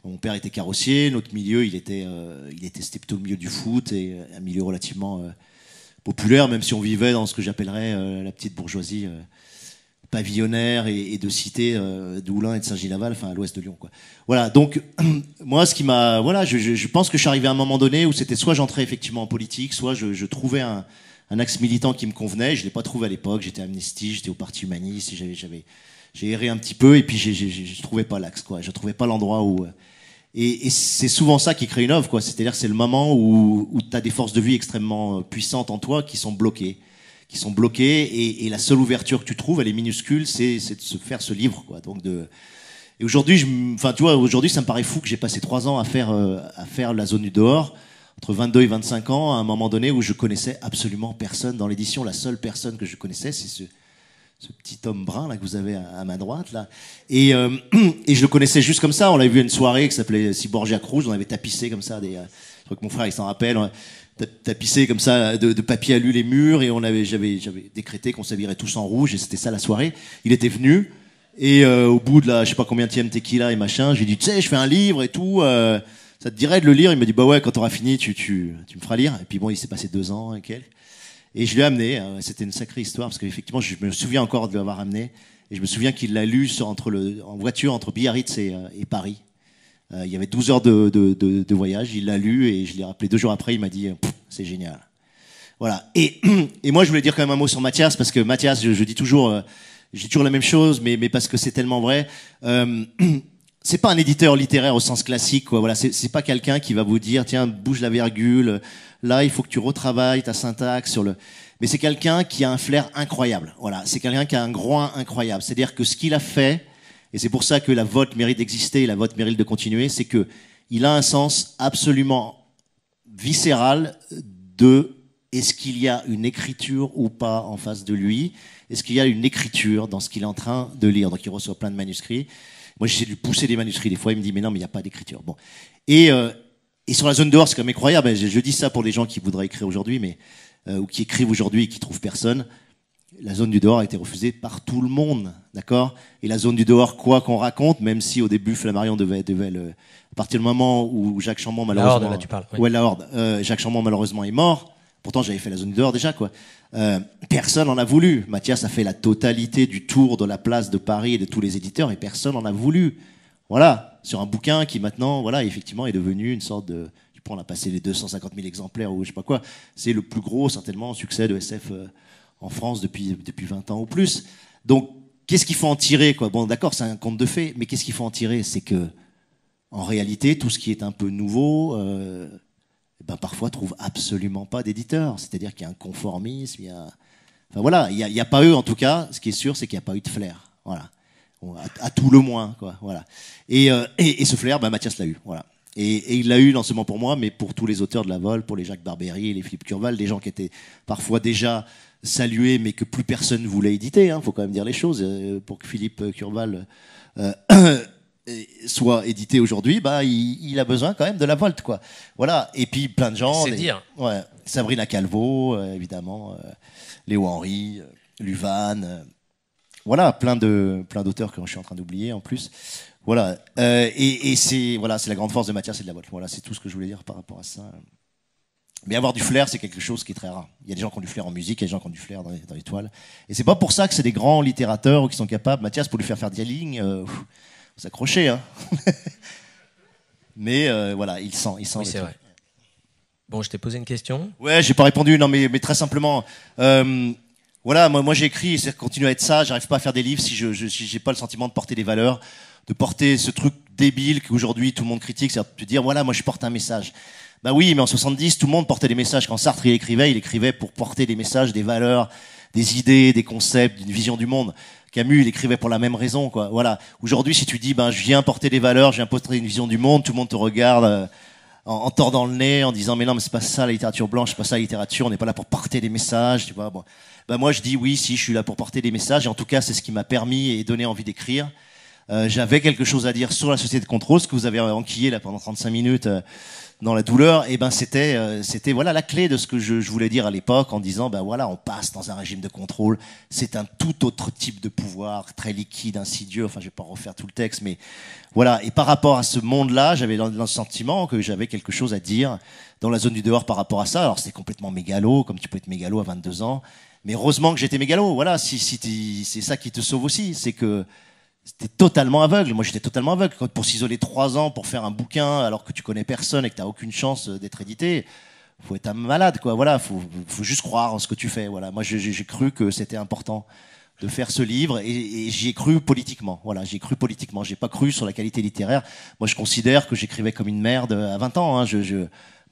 Mon père était carrossier, notre milieu c'était plutôt le milieu du foot et un milieu relativement populaire, même si on vivait dans ce que j'appellerais la petite bourgeoisie pavillonnaire et de cité d'Oulin et de Saint-Gilles-Laval, enfin à l'ouest de Lyon, quoi. Voilà, donc moi ce qui m'a je pense que je suis arrivé à un moment donné où c'était soit j'entrais effectivement en politique, soit je trouvais un axe militant qui me convenait. Je l'ai pas trouvé à l'époque, j'étais Amnesty, j'étais au Parti humaniste, j'ai erré un petit peu et puis je trouvais pas l'axe, quoi. Je trouvais pas l'endroit où et c'est souvent ça qui crée une œuvre, quoi. C'est-à-dire c'est le moment où tu as des forces de vie extrêmement puissantes en toi qui sont bloquées et la seule ouverture que tu trouves, elle est minuscule, c'est de se faire ce livre, quoi. Donc et aujourd'hui aujourd'hui ça me paraît fou que j'ai passé 3 ans à faire La Zone du Dehors, entre 22 et 25 ans, à un moment donné où je connaissais absolument personne dans l'édition. La seule personne que je connaissais, c'est ce petit homme brun là que vous avez à ma droite là, et je le connaissais juste comme ça. On l'avait vu à une soirée qui s'appelait Cyborgia Cruz. On avait tapissé comme ça je crois que mon frère il s'en rappelle, tapissé comme ça de papier alu les murs, et j'avais décrété qu'on s'habillerait tous en rouge, et c'était ça la soirée. Il était venu et au bout de la je sais pas combienième tequila et machin, j'ai dit tu sais je fais un livre et tout, ça te dirait de le lire? Il m'a dit bah ouais, quand t'auras fini tu me feras lire. Et puis bon, il s'est passé 2 ans et quelques. Et je l'ai amené. C'était une sacrée histoire parce qu'effectivement, je me souviens encore de l'avoir amené. Et je me souviens qu'il l'a lu en voiture entre Biarritz et Paris. Il y avait 12 heures de voyage. Il l'a lu et je l'ai rappelé 2 jours après. Il m'a dit c'est génial. Voilà. Et moi, je voulais dire quand même un mot sur Mathias, parce que Mathias, je dis toujours, j'ai toujours la même chose, mais parce que c'est tellement vrai. C'est pas un éditeur littéraire au sens classique, quoi. Voilà, c'est pas quelqu'un qui va vous dire tiens, bouge la virgule, là il faut que tu retravailles ta syntaxe mais c'est quelqu'un qui a un flair incroyable. Voilà, c'est quelqu'un qui a un groin incroyable. C'est-à-dire que ce qu'il a fait, et c'est pour ça que la Volte mérite d'exister et la Volte mérite de continuer, c'est que il a un sens absolument viscéral de est-ce qu'il y a une écriture ou pas en face de lui? Est-ce qu'il y a une écriture dans ce qu'il est en train de lire? Donc il reçoit plein de manuscrits. Moi, j'essaie de lui pousser des manuscrits. Des fois, il me dit, mais non, mais il n'y a pas d'écriture. Bon. Et sur La Zone dehors, c'est quand même incroyable. Je dis ça pour les gens qui voudraient écrire aujourd'hui, ou qui écrivent aujourd'hui et qui trouvent personne. La Zone du dehors a été refusée par tout le monde, d'accord? Et La Zone du dehors, quoi qu'on raconte, même si au début, Flammarion devait à partir du moment où Jacques Chambon, malheureusement. La Horde, là, tu parles. Oui. Ouais, la Horde. Jacques Chambon, malheureusement, est mort. Pourtant, j'avais fait La Zone du dehors déjà, quoi. Personne n'en a voulu. Mathias a fait la totalité du tour de la place de Paris et de tous les éditeurs, et personne n'en a voulu. Voilà, sur un bouquin qui maintenant, voilà, effectivement, est devenu une sorte de. Je sais pas, on a passé les 250 000 exemplaires ou je sais pas quoi. C'est le plus gros, certainement, succès de SF en France depuis 20 ans ou plus. Donc, qu'est-ce qu'il faut en tirer, quoi? Bon, d'accord, c'est un conte de fées, mais qu'est-ce qu'il faut en tirer? C'est que, en réalité, tout ce qui est un peu nouveau. Parfois trouve absolument pas d'éditeur. C'est-à-dire qu'il y a un conformisme, enfin voilà, il y a pas eu, en tout cas, ce qui est sûr, c'est qu'il n'y a pas eu de flair. Voilà. À tout le moins, quoi. Voilà. Et ce flair, Mathias l'a eu. Voilà. Et il l'a eu non seulement pour moi, mais pour tous les auteurs de la Volte, pour les Jacques Barbery, les Philippe Curval, des gens qui étaient parfois déjà salués, mais que plus personne voulait éditer. Hein, faut quand même dire les choses. Pour que Philippe Curval soit édité aujourd'hui, bah, il a besoin quand même de la Volte, quoi. Voilà. Et puis plein de gens. C'est dire. Ouais. Sabrina Calvo, évidemment, Léo Henry, Luvan. Voilà, plein d'auteurs que je suis en train d'oublier en plus. Voilà, et c'est la grande force de Mathias et de la Volte. Voilà, c'est tout ce que je voulais dire par rapport à ça. Mais avoir du flair, c'est quelque chose qui est très rare. Il y a des gens qui ont du flair en musique, il y a des gens qui ont du flair dans les toiles. Et c'est pas pour ça que c'est des grands littérateurs ou qui sont capables. Mathias, pour lui faire des lignes, faut s'accrocher, hein. Mais voilà, il sent. Oui, c'est vrai. Bon, je t'ai posé une question. Ouais, j'ai pas répondu. Non, mais très simplement. Voilà, moi j'ai écrit, c'est continuer à être ça. J'arrive pas à faire des livres si j'ai pas le sentiment de porter des valeurs, de porter ce truc débile qu'aujourd'hui tout le monde critique, c'est de dire voilà, moi je porte un message. Bah oui, mais en 70, tout le monde portait des messages. Quand Sartre il écrivait pour porter des messages, des valeurs, des idées, des concepts, une vision du monde. Camus, il écrivait pour la même raison, quoi. Voilà. Aujourd'hui, si tu dis ben je viens porter des valeurs, je viens porter une vision du monde, tout le monde te regarde en tordant le nez, en disant mais non, mais c'est pas ça la littérature blanche, c'est pas ça la littérature, on n'est pas là pour porter des messages, tu vois. Bon. Ben moi je dis oui, si je suis là pour porter des messages, et en tout cas c'est ce qui m'a permis et donné envie d'écrire. J'avais quelque chose à dire sur la société de contrôle, ce que vous avez enquillé là pendant 35 minutes dans la douleur, et ben c'était voilà la clé de ce que je voulais dire à l'époque en disant ben voilà, on passe dans un régime de contrôle, c'est un tout autre type de pouvoir, très liquide, insidieux, enfin je vais pas refaire tout le texte, mais voilà, et par rapport à ce monde-là, j'avais le sentiment que j'avais quelque chose à dire dans la zone du dehors par rapport à ça. Alors c'était complètement mégalo, comme tu peux être mégalo à 22 ans, mais heureusement que j'étais mégalo, voilà, si c'est ça qui te sauve aussi, c'est que c'était totalement aveugle. Moi, j'étais totalement aveugle. Pour s'isoler 3 ans, pour faire un bouquin, alors que tu connais personne et que t'as aucune chance d'être édité, faut être un malade, quoi. Voilà, faut juste croire en ce que tu fais. Voilà. Moi, j'ai cru que c'était important de faire ce livre et j'y ai cru politiquement. Voilà, j'y ai cru politiquement. J'ai pas cru sur la qualité littéraire. Moi, je considère que j'écrivais comme une merde à 20 ans. Hein.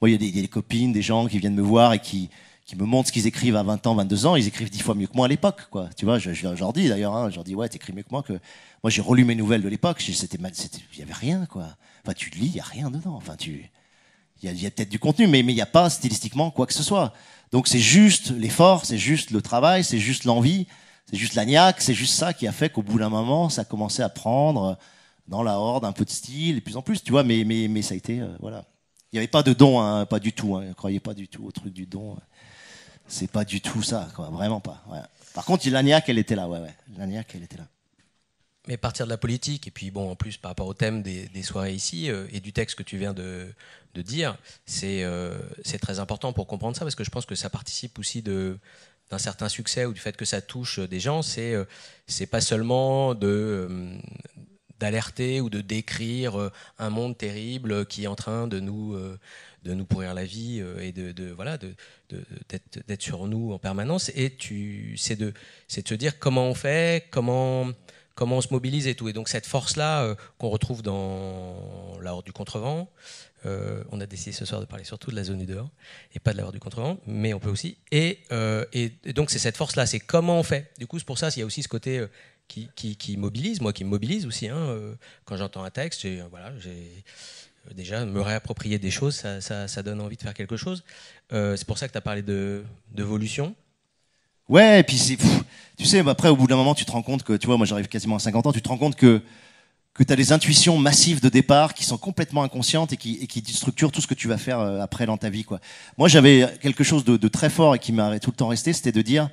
Moi, il y a des copines, des gens qui viennent me voir et qui me montrent ce qu'ils écrivent à 20 ans, 22 ans. Ils écrivent 10 fois mieux que moi à l'époque, quoi. Tu vois, je leur dis d'ailleurs, hein, je leur dis ouais, t'écris mieux que moi. Moi, j'ai relu mes nouvelles de l'époque. Il y avait rien, quoi. Enfin, tu lis, il y a rien dedans. Enfin, il y a peut-être du contenu, mais il y a pas stylistiquement quoi que ce soit. Donc, c'est juste l'effort, c'est juste le travail, c'est juste l'envie, c'est juste la niaque, c'est juste ça qui a fait qu'au bout d'un moment, ça a commencé à prendre dans la horde un peu de style, et de plus en plus, tu vois. Mais ça a été, voilà. Il n'y avait pas de don, hein, pas du tout. Hein. Ne croyez pas du tout au truc du don. C'est pas du tout ça, quoi. Vraiment pas. Ouais. Par contre, la niaque, elle était là, ouais. La niaque, elle était là. Mais partir de la politique, et puis bon, en plus par rapport au thème des soirées ici, et du texte que tu viens de dire, c'est très important pour comprendre ça, parce que je pense que ça participe aussi d'un certain succès, ou du fait que ça touche des gens. C'est pas seulement d'alerter ou de décrire un monde terrible qui est en train de nous pourrir la vie et d'être sur nous en permanence. Et c'est de se dire comment on fait, comment on se mobilise et tout. Et donc cette force-là qu'on retrouve dans la Horde du Contrevent, on a décidé ce soir de parler surtout de la zone du dehors et pas de la Horde du Contrevent, mais on peut aussi. Et donc c'est cette force-là, c'est comment on fait. Du coup, c'est pour ça qu'il y a aussi ce côté qui mobilise, moi qui me mobilise aussi. Hein, quand j'entends un texte, j'ai déjà me réapproprier des choses, ça donne envie de faire quelque chose. C'est pour ça que tu as parlé d'évolution. Ouais, et puis tu sais, après au bout d'un moment tu te rends compte que, tu vois, moi j'arrive quasiment à 50 ans, tu te rends compte que tu as des intuitions massives de départ qui sont complètement inconscientes et qui structurent tout ce que tu vas faire après dans ta vie, quoi. Moi j'avais quelque chose de très fort et qui m'est tout le temps resté, c'était de dire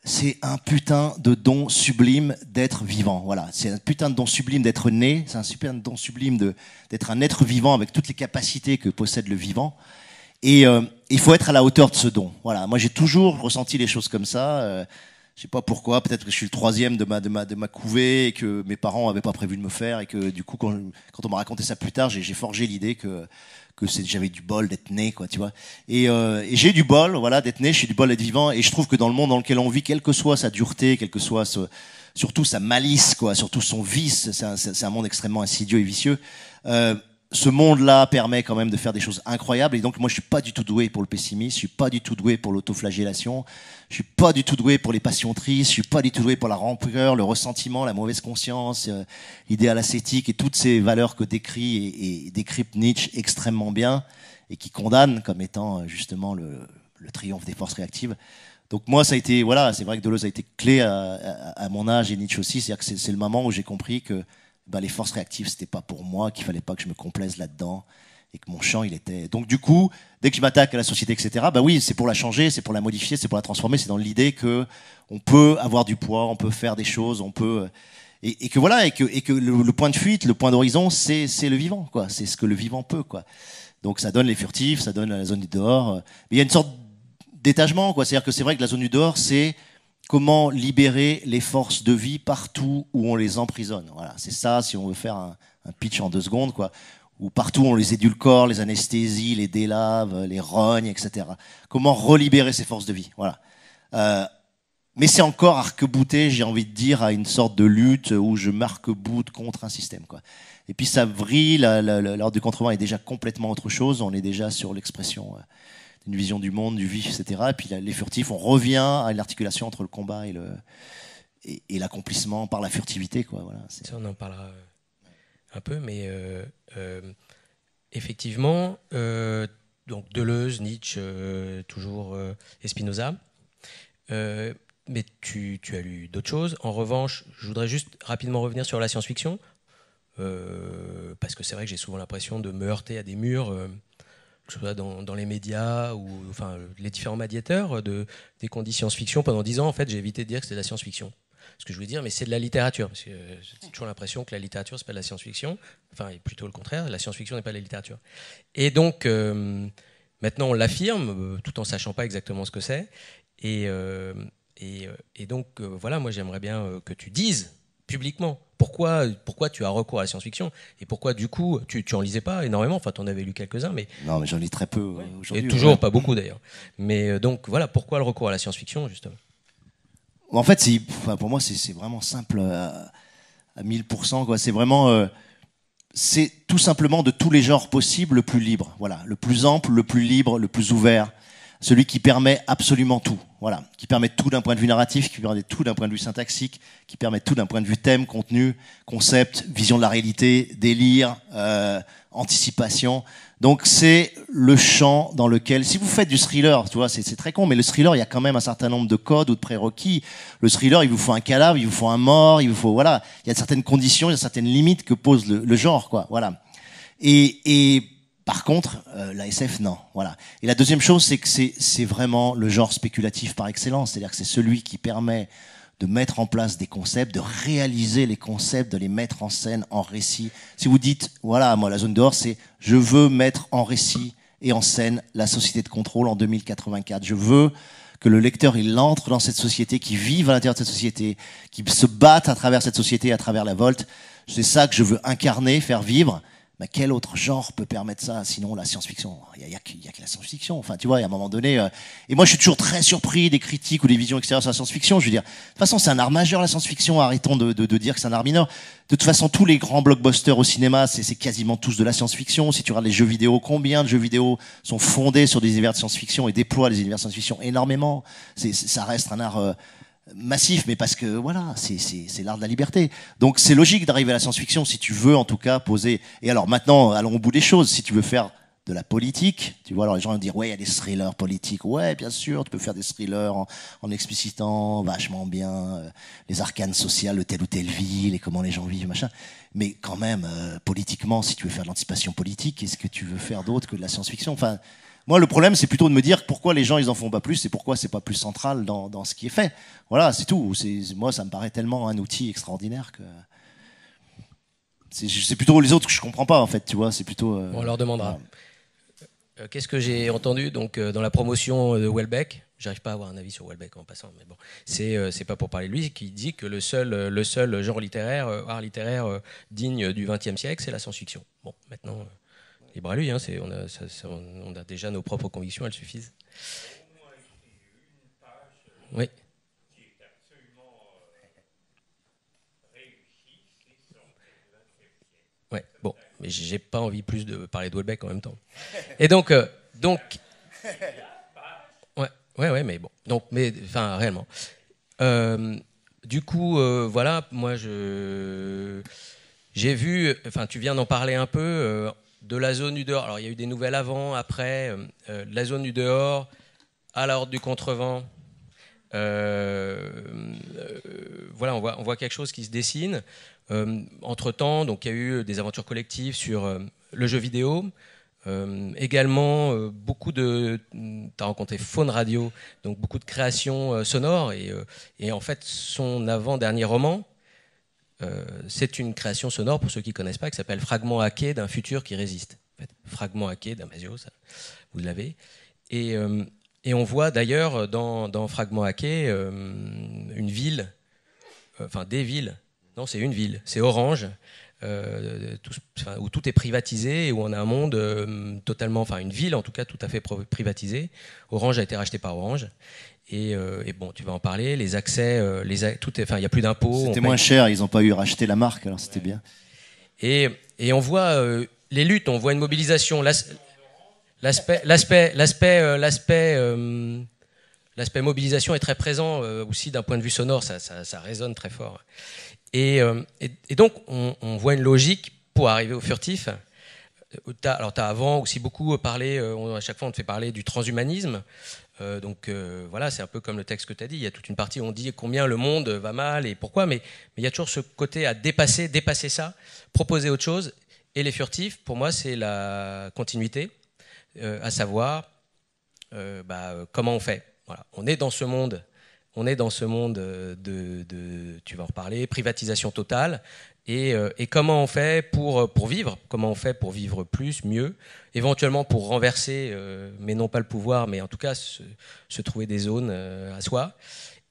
c'est un putain de don sublime d'être vivant. Voilà, c'est un putain de don sublime d'être né, c'est un super don sublime d'être un être vivant avec toutes les capacités que possède le vivant. Et il faut être à la hauteur de ce don. Voilà, moi j'ai toujours ressenti les choses comme ça. Je sais pas pourquoi, peut-être que je suis le 3e de ma couvée et que mes parents avaient pas prévu de me faire et que du coup quand on m'a raconté ça plus tard, j'ai forgé l'idée que j'avais du bol d'être né, quoi, tu vois. Et j'ai du bol, voilà, d'être né, j'ai du bol d'être vivant, et je trouve que dans le monde dans lequel on vit, quelle que soit sa dureté, quelle que soit surtout sa malice, quoi, surtout son vice, c'est un monde extrêmement insidieux et vicieux. ce monde-là permet quand même de faire des choses incroyables. Et donc, moi, je suis pas du tout doué pour le pessimisme, je suis pas du tout doué pour l'autoflagellation, je suis pas du tout doué pour les passions tristes, je suis pas du tout doué pour la rancœur, le ressentiment, la mauvaise conscience, l'idéal ascétique et toutes ces valeurs que décrit et décrypte Nietzsche extrêmement bien et qui condamne comme étant justement le triomphe des forces réactives. Donc moi, ça a été, voilà, c'est vrai que Deleuze a été clé à mon âge et Nietzsche aussi. C'est-à-dire que c'est le moment où j'ai compris que les forces réactives, c'était pas pour moi, qu'il fallait pas que je me complaise là-dedans et que mon champ, il était. Donc du coup, dès que je m'attaque à la société, etc. Bah oui, c'est pour la changer, c'est pour la modifier, c'est pour la transformer. C'est dans l'idée que on peut avoir du poids, on peut faire des choses, on peut et que voilà et que le point de fuite, le point d'horizon, c'est le vivant, quoi. C'est ce que le vivant peut, quoi. Donc ça donne les furtifs, ça donne la zone du dehors. Mais il y a une sorte d'étagement, quoi. C'est-à-dire que c'est vrai que la zone du dehors, c'est comment libérer les forces de vie partout où on les emprisonne. Voilà, c'est ça, si on veut faire un pitch en 2 secondes, quoi. Où partout on les édulcore, les anesthésie, les délave, les rogne, etc. Comment relibérer ces forces de vie. Voilà. Mais c'est encore arc-bouté, j'ai envie de dire, à une sorte de lutte où je marque-boute contre un système, quoi. Et puis ça vrille, l'ordre du contrevent est déjà complètement autre chose. On est déjà sur l'expression d'une vision du monde, du vif, etc. Et puis les furtifs, on revient à l'articulation entre le combat et l'accomplissement par la furtivité, quoi. Voilà, ça, on en parlera un peu, mais effectivement, donc Deleuze, Nietzsche, toujours et Spinoza. Mais tu as lu d'autres choses. En revanche, je voudrais juste rapidement revenir sur la science-fiction, parce que c'est vrai que j'ai souvent l'impression de me heurter à des murs, que ce soit dans les médias ou enfin, les différents médiateurs des qu'on dit science-fiction. Pendant 10 ans, en fait, j'ai évité de dire que c'était de la science-fiction. Ce que je voulais dire, mais c'est de la littérature. Parce que j'ai toujours l'impression que la littérature, c'est pas de la science-fiction. Enfin, plutôt le contraire, la science-fiction n'est pas de la littérature. Et donc, maintenant, on l'affirme, tout en sachant pas exactement ce que c'est. Et donc, voilà, moi, j'aimerais bien que tu dises publiquement pourquoi tu as recours à la science-fiction et pourquoi, du coup, tu en lisais pas énormément. Enfin, tu en avais lu quelques-uns, mais... Non, mais j'en lis très peu aujourd'hui. Et toujours, pas beaucoup, d'ailleurs. Mais donc, voilà, pourquoi le recours à la science-fiction, justement? En fait, pour moi, c'est vraiment simple à 1000%, quoi. C'est vraiment... c'est tout simplement de tous les genres possibles le plus libre. Voilà, le plus ample, le plus libre, le plus ouvert. Celui qui permet absolument tout. Voilà, qui permet tout d'un point de vue narratif, qui permet tout d'un point de vue syntaxique, qui permet tout d'un point de vue thème, contenu, concept, vision de la réalité, délire, anticipation. Donc c'est le champ dans lequel, si vous faites du thriller, tu vois, c'est très con, mais le thriller, il y a quand même un certain nombre de codes ou de prérequis. Le thriller, il vous faut un cadavre, il vous faut un mort, il vous faut, voilà, il y a certaines conditions, il y a certaines limites que pose le genre, quoi. Voilà. Et par contre, la SF, non. Voilà. Et la deuxième chose, c'est que c'est vraiment le genre spéculatif par excellence. C'est-à-dire que c'est celui qui permet de mettre en place des concepts, de réaliser les concepts, de les mettre en scène, en récit. Si vous dites, voilà, moi, la zone d'or, c'est je veux mettre en récit et en scène la société de contrôle en 2084. Je veux que le lecteur, il entre dans cette société, qu'il vive à l'intérieur de cette société, qu'il se batte à travers cette société, à travers la Volte. C'est ça que je veux incarner, faire vivre. Mais quel autre genre peut permettre ça, sinon la science-fiction? Il y a que la science-fiction. Enfin, tu vois, il y a un moment donné... Et moi, je suis toujours très surpris des critiques ou des visions extérieures sur la science-fiction. Je veux dire, de toute façon, c'est un art majeur, la science-fiction. Arrêtons de dire que c'est un art mineur. De toute façon, tous les grands blockbusters au cinéma, c'est quasiment tous de la science-fiction. Si tu regardes les jeux vidéo, combien de jeux vidéo sont fondés sur des univers de science-fiction et déploient les univers de science-fiction? Énormément. Ça reste un art... massif, mais parce que voilà, c'est l'art de la liberté. Donc c'est logique d'arriver à la science-fiction si tu veux en tout cas poser. Et alors maintenant, allons au bout des choses. Si tu veux faire de la politique, tu vois, alors les gens vont dire ouais, il y a des thrillers politiques. Ouais, bien sûr, tu peux faire des thrillers en explicitant vachement bien les arcanes sociales de telle ou telle ville et comment les gens vivent, machin. Mais quand même, politiquement, si tu veux faire de l'anticipation politique, qu'est-ce que tu veux faire d'autre que de la science-fiction? Enfin. Moi, le problème, c'est plutôt de me dire pourquoi les gens, ils en font pas plus et pourquoi c'est pas plus central dans ce qui est fait. Voilà, c'est tout. Moi, ça me paraît tellement un outil extraordinaire que c'est plutôt les autres que je comprends pas, en fait, tu vois. C'est plutôt. On leur demandera. Qu'est-ce que j'ai entendu donc dans la promotion de Houellebecq? J'arrive pas à avoir un avis sur Houellebecq en passant, mais bon, c'est pas pour parler de lui, qui dit que le seul genre littéraire, art littéraire digne du XXe siècle, c'est la science-fiction. Bon, maintenant. Libre à lui, hein, on a déjà nos propres convictions, elles suffisent. Oui. Ouais, bon, mais j'ai pas envie plus de parler de Houellebecq en même temps. Et donc ouais, mais bon, donc, mais enfin réellement. Du coup, voilà, moi j'ai vu, enfin tu viens d'en parler un peu, de la zone du dehors. Alors il y a eu des nouvelles avant, après, la zone du dehors, à la horde du contrevent. Voilà, on voit quelque chose qui se dessine. Entre-temps, donc il y a eu des aventures collectives sur le jeu vidéo. Également, beaucoup de... Tu as rencontré Faune Radio, donc beaucoup de créations sonores. Et en fait, son avant-dernier roman, c'est une création sonore, pour ceux qui ne connaissent pas, qui s'appelle Fragment hacké d'un futur qui résiste. En fait, Fragment hacké d'Amasio, ça, vous l'avez. Et on voit d'ailleurs dans Fragment hacké une ville, enfin des villes, non c'est une ville, c'est Orange, où tout est privatisé et où on a un monde totalement, enfin une ville en tout cas tout à fait privatisée. Orange a été racheté par Orange. Et bon, tu vas en parler, les accès, enfin il n'y a plus d'impôts. C'était moins cher, ils n'ont pas eu racheter la marque, alors c'était bien. Et on voit les luttes, on voit une mobilisation. L'aspect mobilisation est très présent aussi d'un point de vue sonore, ça résonne très fort. Et donc, on voit une logique pour arriver au furtif. Alors, tu as avant aussi beaucoup parlé, à chaque fois on te fait parler du transhumanisme. Voilà, c'est un peu comme le texte que tu as dit. Il y a toute une partie où on dit combien le monde va mal et pourquoi, mais il y a toujours ce côté à dépasser ça, proposer autre chose. Et les furtifs, pour moi, c'est la continuité. À savoir comment on fait. Voilà. On est dans ce monde de tu vas en reparler, privatisation totale, et comment on fait pour vivre, comment on fait pour vivre plus, mieux, éventuellement pour renverser, mais non pas le pouvoir, mais en tout cas se trouver des zones à soi.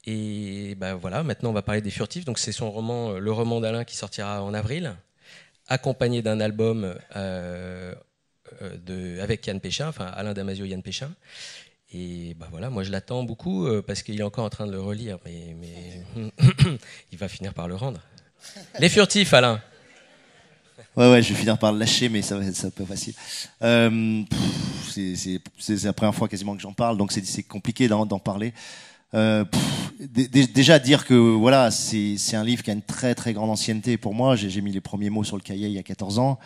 Et voilà, maintenant on va parler des furtifs. Donc c'est son roman, le roman d'Alain qui sortira en avril, accompagné d'un album avec Yann Péchin, enfin Alain Damasio, Yann Péchin. Et voilà, moi je l'attends beaucoup parce qu'il est encore en train de le relire, mais il va finir par le rendre. Les furtifs, Alain. Ouais, je vais finir par le lâcher, mais ça va être un peu facile. C'est la première fois quasiment que j'en parle, donc c'est compliqué d'en parler. Déjà dire que voilà, c'est un livre qui a une très très grande ancienneté pour moi. J'ai mis les premiers mots sur le cahier il y a 14 ans.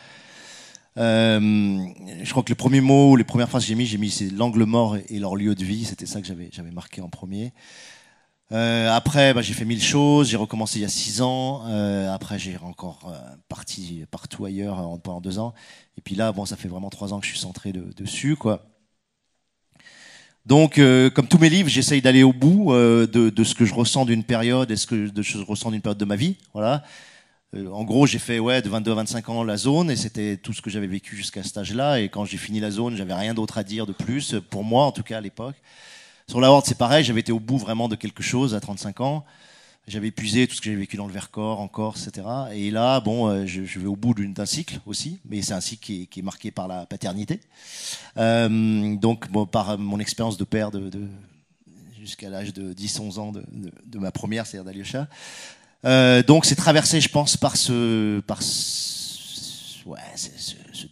Je crois que les premiers mots, les premières phrases que j'ai mis c'est l'angle mort et leur lieu de vie. C'était ça que j'avais marqué en premier. Après, j'ai fait 1000 choses. J'ai recommencé il y a 6 ans. Après, j'ai encore parti partout ailleurs pendant 2 ans. Et puis là, ça fait vraiment 3 ans que je suis centré dessus, quoi. Donc, comme tous mes livres, j'essaye d'aller au bout de ce que je ressens d'une période et de ce que je ressens d'une période de ma vie. Voilà. En gros, j'ai fait de 22 à 25 ans la zone et c'était tout ce que j'avais vécu jusqu'à cet âge-là. Et quand j'ai fini la zone, j'avais rien d'autre à dire de plus, pour moi en tout cas à l'époque. Sur la Horde, c'est pareil, j'avais été au bout vraiment de quelque chose à 35 ans. J'avais épuisé tout ce que j'avais vécu dans le Vercors, en Corse, etc. Et là, je vais au bout d'un cycle aussi, mais c'est un cycle qui est marqué par la paternité. Donc, par mon expérience de père jusqu'à l'âge de 10-11 ans de ma première, c'est-à-dire d'Alyosha. Donc, c'est traversé, je pense, par ce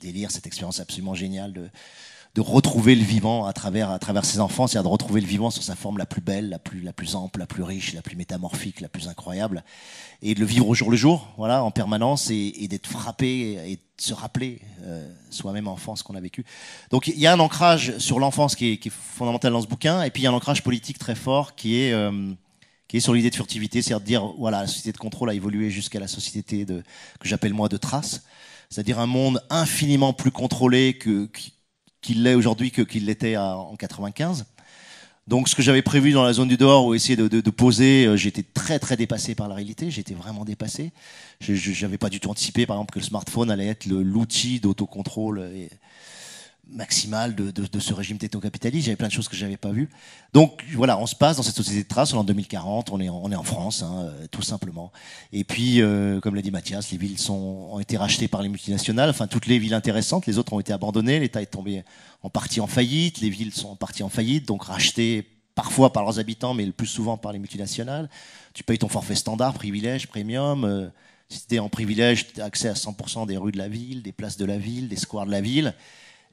délire, cette expérience absolument géniale de retrouver le vivant à travers ses enfants, c'est-à-dire de retrouver le vivant sur sa forme la plus belle, la plus ample, la plus riche, la plus métamorphique, la plus incroyable, et de le vivre au jour le jour, voilà, en permanence, et d'être frappé et de se rappeler soi-même enfant ce qu'on a vécu. Donc il y a un ancrage sur l'enfance qui est fondamental dans ce bouquin, et puis il y a un ancrage politique très fort qui est sur l'idée de furtivité, c'est-à-dire de dire voilà, la société de contrôle a évolué jusqu'à la société que j'appelle moi de trace, c'est-à-dire un monde infiniment plus contrôlé qu'il l'est aujourd'hui qu'il l'était en 95. Donc ce que j'avais prévu dans la zone du dehors ou essayer de poser, j'étais très très dépassé par la réalité, j'étais vraiment dépassé. Je n'avais pas du tout anticipé par exemple que le smartphone allait être l'outil d'autocontrôle maximal de ce régime techno-capitaliste. J'avais plein de choses que je n'avais pas vues. Donc voilà, on se passe dans cette société de trace, on est en 2040, on est en France, tout simplement. Et puis, comme l'a dit Mathias, les villes ont été rachetées par les multinationales, enfin toutes les villes intéressantes, les autres ont été abandonnées, l'État est tombé en partie en faillite, les villes sont en partie en faillite, donc rachetées parfois par leurs habitants, mais le plus souvent par les multinationales. Tu payes ton forfait standard, privilège, premium, Si tu es en privilège, tu as accès à 100% des rues de la ville, des places de la ville, des squares de la ville.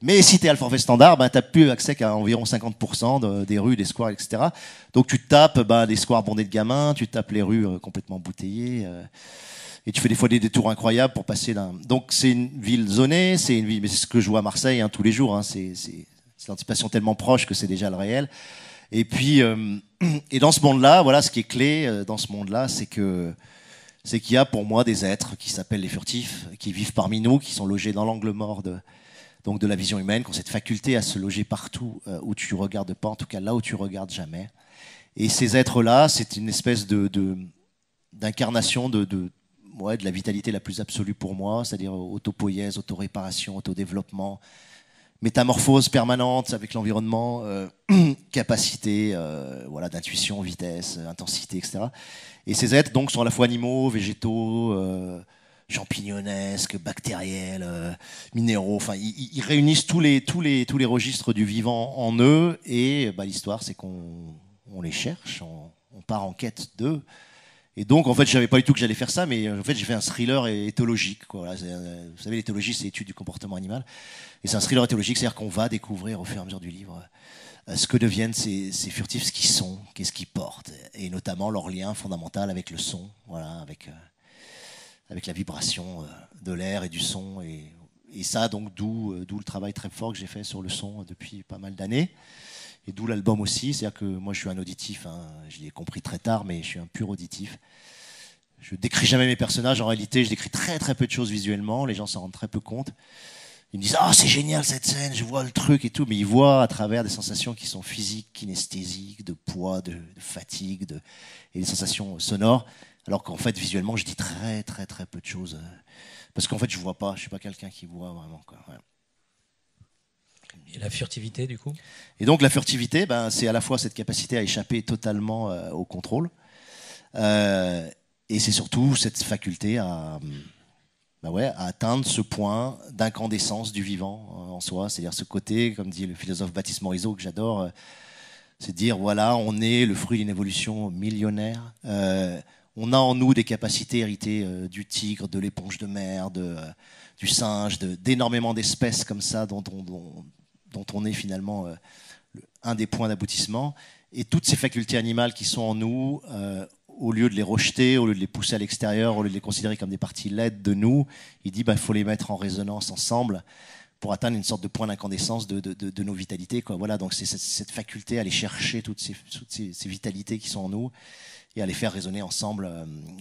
Mais si tu es à le forfait standard, tu n'as plus accès qu'à environ 50% des rues, des squares, etc. Donc tu tapes des squares bondés de gamins, tu tapes les rues complètement embouteillées. Et tu fais des fois des détours incroyables pour passer d'un... Donc c'est une ville zonée, c'est une ville... mais c'est ce que je vois à Marseille tous les jours. C'est l'anticipation tellement proche que c'est déjà le réel. Et puis, et dans ce monde-là, voilà, ce qui est clé dans ce monde-là, c'est qu'il y a pour moi des êtres qui s'appellent les furtifs, qui vivent parmi nous, qui sont logés dans l'angle mort donc de la vision humaine, qui ont cette faculté à se loger partout où tu regardes pas, en tout cas là où tu regardes jamais. Et ces êtres-là, c'est une espèce d'incarnation de la vitalité la plus absolue pour moi, c'est-à-dire autopoïèse, autoréparation, autodéveloppement, métamorphose permanente avec l'environnement, capacité d'intuition, vitesse, intensité, etc. Et ces êtres donc sont à la fois animaux, végétaux, champignonnesques, bactériels, minéraux. Enfin, ils réunissent tous les registres du vivant en eux. Et l'histoire, c'est qu'on les cherche, on part en quête d'eux. Et donc, en fait, je savais pas du tout que j'allais faire ça, mais en fait, j'ai fait un thriller éthologique. Voilà, vous savez, l'éthologie, c'est l'étude du comportement animal. Et c'est un thriller éthologique, c'est-à-dire qu'on va découvrir au fur et à mesure du livre ce que deviennent ces furtifs, ce qu'ils sont, qu'est-ce qu'ils portent, et notamment leur lien fondamental avec le son, voilà, avec la vibration de l'air et du son. Et ça, donc, d'où le travail très fort que j'ai fait sur le son depuis pas mal d'années. Et d'où l'album aussi, c'est-à-dire que moi je suis un auditif, je l'ai compris très tard, mais je suis un pur auditif. Je décris jamais mes personnages, en réalité je décris très très peu de choses visuellement, les gens s'en rendent très peu compte. Ils me disent « Ah, c'est génial cette scène, je vois le truc et tout », mais ils voient à travers des sensations qui sont physiques, kinesthésiques, de poids, de fatigue, et des sensations sonores, alors qu'en fait visuellement je dis très très très peu de choses, parce qu'en fait je vois pas, je suis pas quelqu'un qui voit vraiment, quoi. Ouais. Et la furtivité, du coup ? Et donc la furtivité, c'est à la fois cette capacité à échapper totalement au contrôle, et c'est surtout cette faculté à atteindre ce point d'incandescence du vivant en soi, c'est-à-dire ce côté, comme dit le philosophe Baptiste Morisot, que j'adore, c'est de dire, voilà, on est le fruit d'une évolution millionnaire, on a en nous des capacités héritées du tigre, de l'éponge de mer, du singe, d'énormément d'espèces comme ça dont on est finalement un des points d'aboutissement. Et toutes ces facultés animales qui sont en nous, au lieu de les rejeter, au lieu de les pousser à l'extérieur, au lieu de les considérer comme des parties laides de nous, il dit il faut les mettre en résonance ensemble pour atteindre une sorte de point d'incandescence de nos vitalités, quoi. Voilà, donc c'est cette faculté à aller chercher toutes ces vitalités qui sont en nous et à les faire résonner ensemble.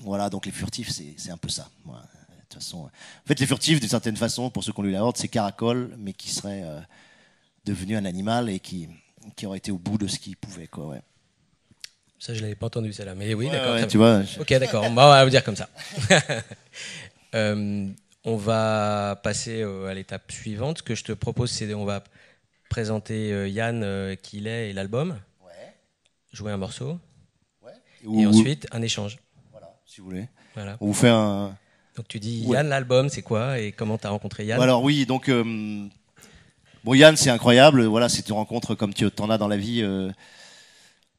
Voilà, donc les furtifs, c'est un peu ça. Voilà. De toute façon, en fait, les furtifs, d'une certaine façon, pour ceux qui ont lu la Horde, c'est Caracol, mais qui serait devenu un animal et qui aurait été au bout de ce qu'il pouvait, quoi. Ouais. Ça, je l'avais pas entendu, celle-là. Mais oui, d'accord. Ouais, tu vois. Ok, d'accord. On va vous dire comme ça. On va passer à l'étape suivante. Ce que je te propose, c'est on va présenter Yann, qui il est, et l'album. Ouais. Jouer un morceau. Ouais. Et ensuite, un échange. Voilà, si vous voulez. Voilà. On vous fait un... Donc tu dis, Yann, l'album, c'est quoi et comment tu as rencontré Yann ? Alors oui, donc Yann, c'est incroyable. Voilà, c'est une rencontre comme tu en as dans la vie.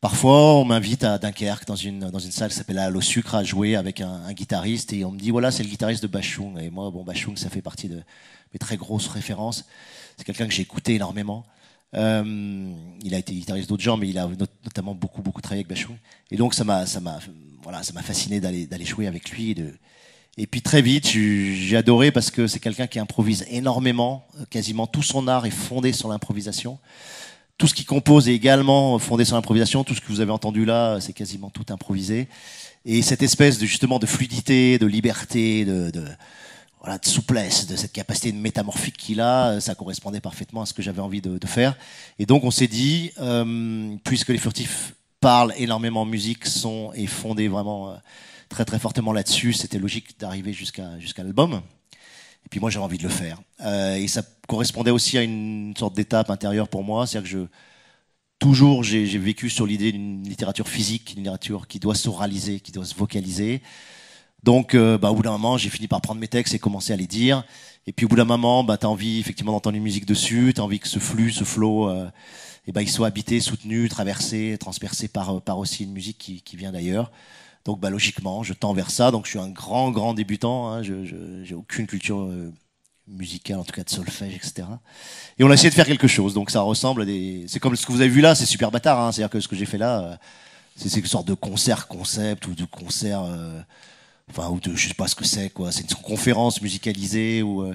Parfois, on m'invite à Dunkerque dans une salle qui s'appelle Allo Sucre à jouer avec un guitariste et on me dit voilà, c'est le guitariste de Bashung. Et moi, Bashung, ça fait partie de mes très grosses références. C'est quelqu'un que j'ai écouté énormément. Il a été guitariste d'autres gens, mais il a notamment beaucoup travaillé avec Bashung. Et donc ça m'a fasciné d'aller jouer avec lui. Et puis très vite, j'ai adoré parce que c'est quelqu'un qui improvise énormément. Quasiment tout son art est fondé sur l'improvisation. Tout ce qu'il compose est également fondé sur l'improvisation. Tout ce que vous avez entendu là, c'est quasiment tout improvisé. Et cette espèce de fluidité, de liberté, de souplesse, de cette capacité métamorphique qu'il a, ça correspondait parfaitement à ce que j'avais envie de faire. Et donc on s'est dit, puisque les furtifs parlent énormément musique, son et fondé vraiment très très fortement là-dessus, c'était logique d'arriver jusqu'à l'album. Et puis moi j'avais envie de le faire. Et ça correspondait aussi à une sorte d'étape intérieure pour moi, c'est-à-dire que j'ai vécu sur l'idée d'une littérature physique, une littérature qui doit s'oraliser, qui doit se vocaliser. Donc au bout d'un moment, j'ai fini par prendre mes textes et commencer à les dire. Et puis au bout d'un moment, t'as envie effectivement d'entendre une musique dessus, t'as envie que ce flux, ce flow, il soit habité, soutenu, traversé, transpercé par aussi une musique qui vient d'ailleurs. Donc bah, logiquement, je tends vers ça. Donc je suis un grand débutant. Hein. J'ai aucune culture musicale, en tout cas de solfège, etc. Et on a essayé de faire quelque chose. Donc ça ressemble à des... C'est comme ce que vous avez vu là, c'est super bâtard. Hein. C'est-à-dire que ce que j'ai fait là, c'est une sorte de concert concept ou de concert... Enfin, ou de, je sais pas ce que c'est, quoi. C'est une conférence musicalisée ou...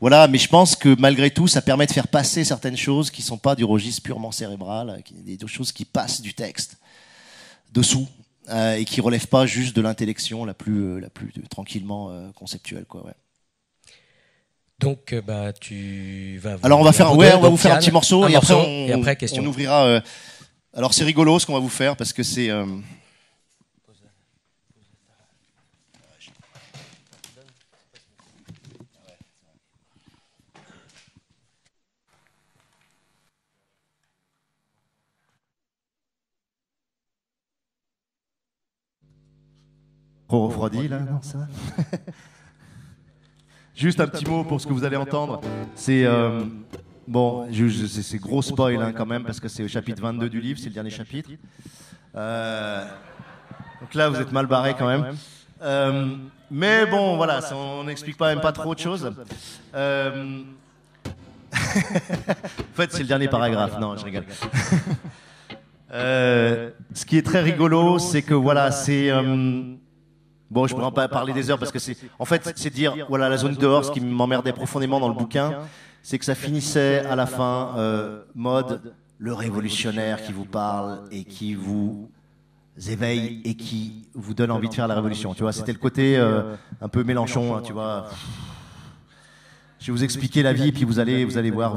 Voilà, mais je pense que malgré tout, ça permet de faire passer certaines choses qui sont pas du registre purement cérébral, des choses qui passent du texte dessous et qui relèvent pas juste de l'intellection la plus tranquillement conceptuelle, quoi. Ouais. Donc, bah, tu vas. Alors on va faire, ouais, on va vous faire un petit morceau et après question. On ouvrira. Alors c'est rigolo ce qu'on va vous faire parce que c'est. Trop refroidi là, non ça. Juste un petit mot pour ce que vous allez entendre. C'est bon, c'est gros spoil hein, quand même parce que c'est au chapitre 22 du livre, c'est le dernier chapitre. Donc là, vous êtes mal barré quand même. Mais bon, voilà, ça, on n'explique pas même pas trop de choses. En fait, c'est le dernier paragraphe. Non, je rigole. Ce qui est très rigolo, c'est que voilà, c'est bon, je pourrais en parler des heures parce que c'est, en fait, c'est dire, voilà, la zone dehors, ce qui m'emmerdait profondément dans le bouquin, c'est que ça finissait à la fin, mode, le révolutionnaire qui vous parle et qui vous éveille et qui vous donne envie de faire la révolution. Tu vois, c'était le côté un peu Mélenchon, hein, tu vois. Je vais vous expliquer la vie et puis vous allez voir,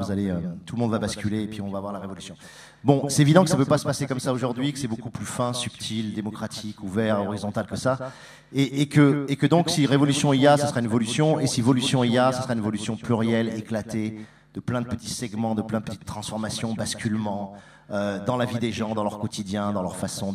tout le monde va basculer et puis on va voir la révolution. Bon, c'est évident que ça ne peut pas se passer comme ça aujourd'hui, que c'est beaucoup plus fin, subtil, démocratique, ouvert, horizontal que ça. Et que donc si révolution il y a, ça sera une évolution, et si évolution il y a, ça sera une évolution plurielle, éclatée, de plein de petits segments, de plein de petites transformations, basculements, dans la vie des gens, dans leur quotidien, dans leur façon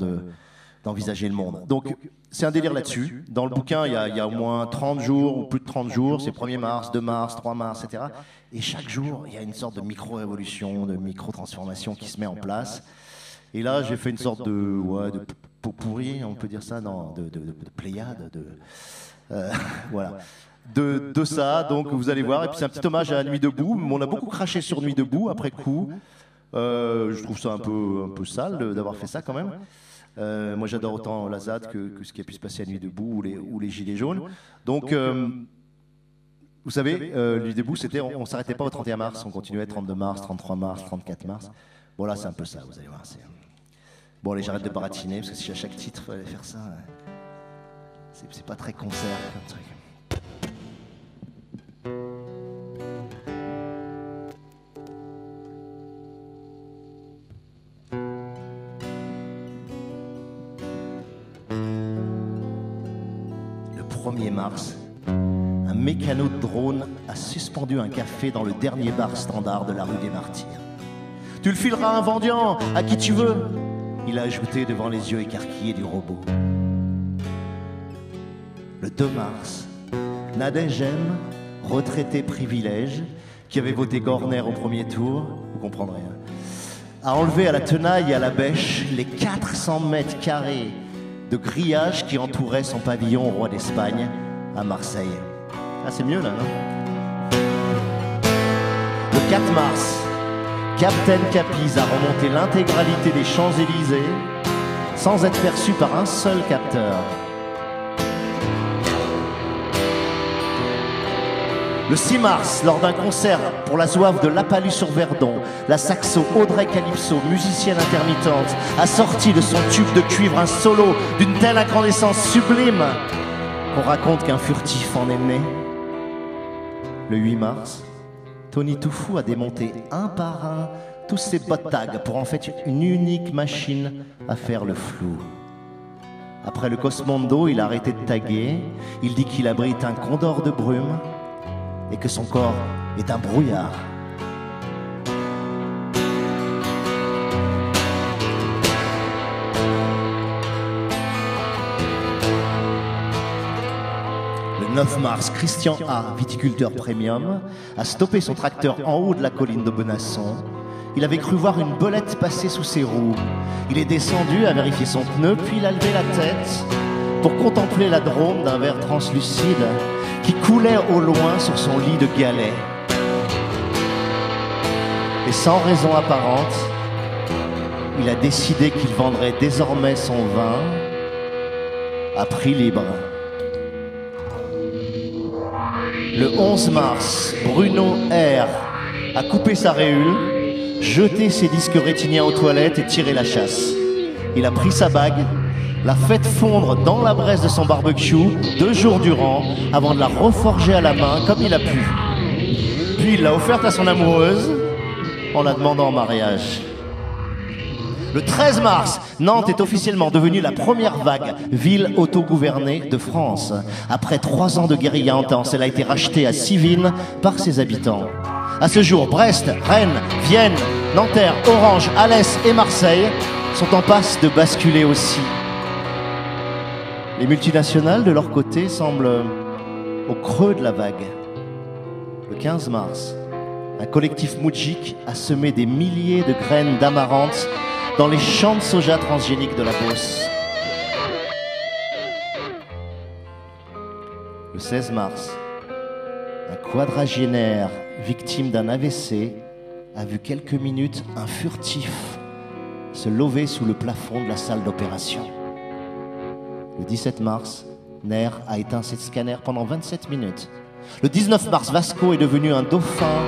d'envisager le monde. Donc, c'est un délire là-dessus. Dans le bouquin, il y a au moins 30 jours, ou plus de 30 jours, c'est 1er mars, 2 mars, 3 mars, etc. Et chaque jour, il y a une sorte de micro-révolution, de micro-transformation qui se met en place. Et là, j'ai fait une sorte de pot pourri, on peut dire ça, non, de pléiade, voilà. De ça, donc vous allez voir. Et puis c'est un petit hommage à Nuit debout. On a beaucoup craché sur Nuit debout après coup. Je trouve ça un peu sale d'avoir fait ça quand même. Moi j'adore autant la ZAD que ce qui a pu se passer à Nuit debout ou les Gilets jaunes. Donc vous savez, Nuit debout, c'était, on s'arrêtait pas au 31 mars, on continuait 32 mars, 33 mars, 34 mars. Bon là c'est un peu ça, vous allez voir. Bon allez, j'arrête de baratiner parce que si à chaque titre il fallait faire ça, c'est pas très concert comme truc. Le 1er mars, un mécano de drone a suspendu un café dans le dernier bar standard de la rue des Martyrs. « Tu le fileras à un mendiant, à qui tu veux !» il a ajouté devant les yeux écarquillés du robot. Le 2 mars, Nadège M, retraité privilège, qui avait voté Gorner au premier tour, vous comprendrez, hein, a enlevé à la tenaille et à la bêche les 400 mètres carrés de grillage qui entouraient son pavillon au roi d'Espagne à Marseille. Ah, c'est mieux là, non? Le 4 mars, Captain Capiz a remonté l'intégralité des Champs-Élysées sans être perçu par un seul capteur. Le 6 mars, lors d'un concert pour la zouave de La Palue-sur-Verdon, la saxo Audrey Calypso, musicienne intermittente, a sorti de son tube de cuivre un solo d'une telle incandescence sublime qu'on raconte qu'un furtif en est né. Le 8 mars, Tony Toufou a démonté un par un tous ses bot tags pour en fait une unique machine à faire le flou. Après le Cosmondo, il a arrêté de taguer, il dit qu'il abrite un condor de brume et que son corps est un brouillard. Le 9 mars, Christian A, viticulteur premium, a stoppé son tracteur en haut de la colline de Benasson. Il avait cru voir une belette passer sous ses roues. Il est descendu, a vérifié son pneu, puis il a levé la tête pour contempler la Drôme d'un verre translucide qui coulait au loin sur son lit de galets. Et sans raison apparente, il a décidé qu'il vendrait désormais son vin à prix libre. Le 11 mars, Bruno R. a coupé sa réhule, jeté ses disques rétiniens aux toilettes et tiré la chasse. Il a pris sa bague, l'a fait fondre dans la braise de son barbecue 2 jours durant, avant de la reforger à la main comme il a pu. Puis il l'a offerte à son amoureuse en la demandant en mariage. Le 13 mars, Nantes est officiellement devenue la première vague ville autogouvernée de France. Après 3 ans de guérilla intense, elle a été rachetée à Sivines par ses habitants. À ce jour, Brest, Rennes, Vienne, Nanterre, Orange, Alès et Marseille sont en passe de basculer aussi. Les multinationales, de leur côté, semblent au creux de la vague. Le 15 mars, un collectif moudjik a semé des milliers de graines d'amarante dans les champs de soja transgéniques de la Beauce. Le 16 mars, un quadragénaire victime d'un AVC a vu quelques minutes un furtif se lever sous le plafond de la salle d'opération. Le 17 mars, Ner a éteint ses scanners pendant 27 minutes. Le 19 mars, Vasco est devenu un dauphin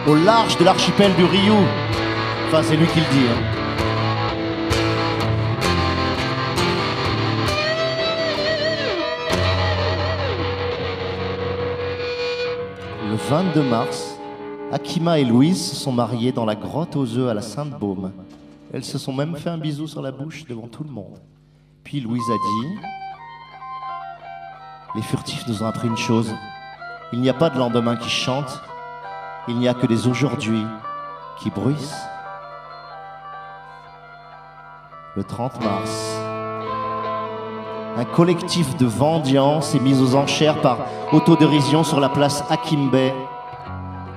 au large de l'archipel du Riou. Enfin, c'est lui qui le dit, hein. Le 22 mars, Akima et Louise se sont mariés dans la grotte aux œufs à la Sainte-Baume. Elles se sont même fait un bisou sur la bouche devant tout le monde. Puis Louise a dit « Les furtifs nous ont appris une chose. Il n'y a pas de lendemain qui chante. Il n'y a que des aujourd'hui qui bruissent. » Le 30 mars, un collectif de mendiants s'est mis aux enchères par autodérision sur la place Hakim Bey.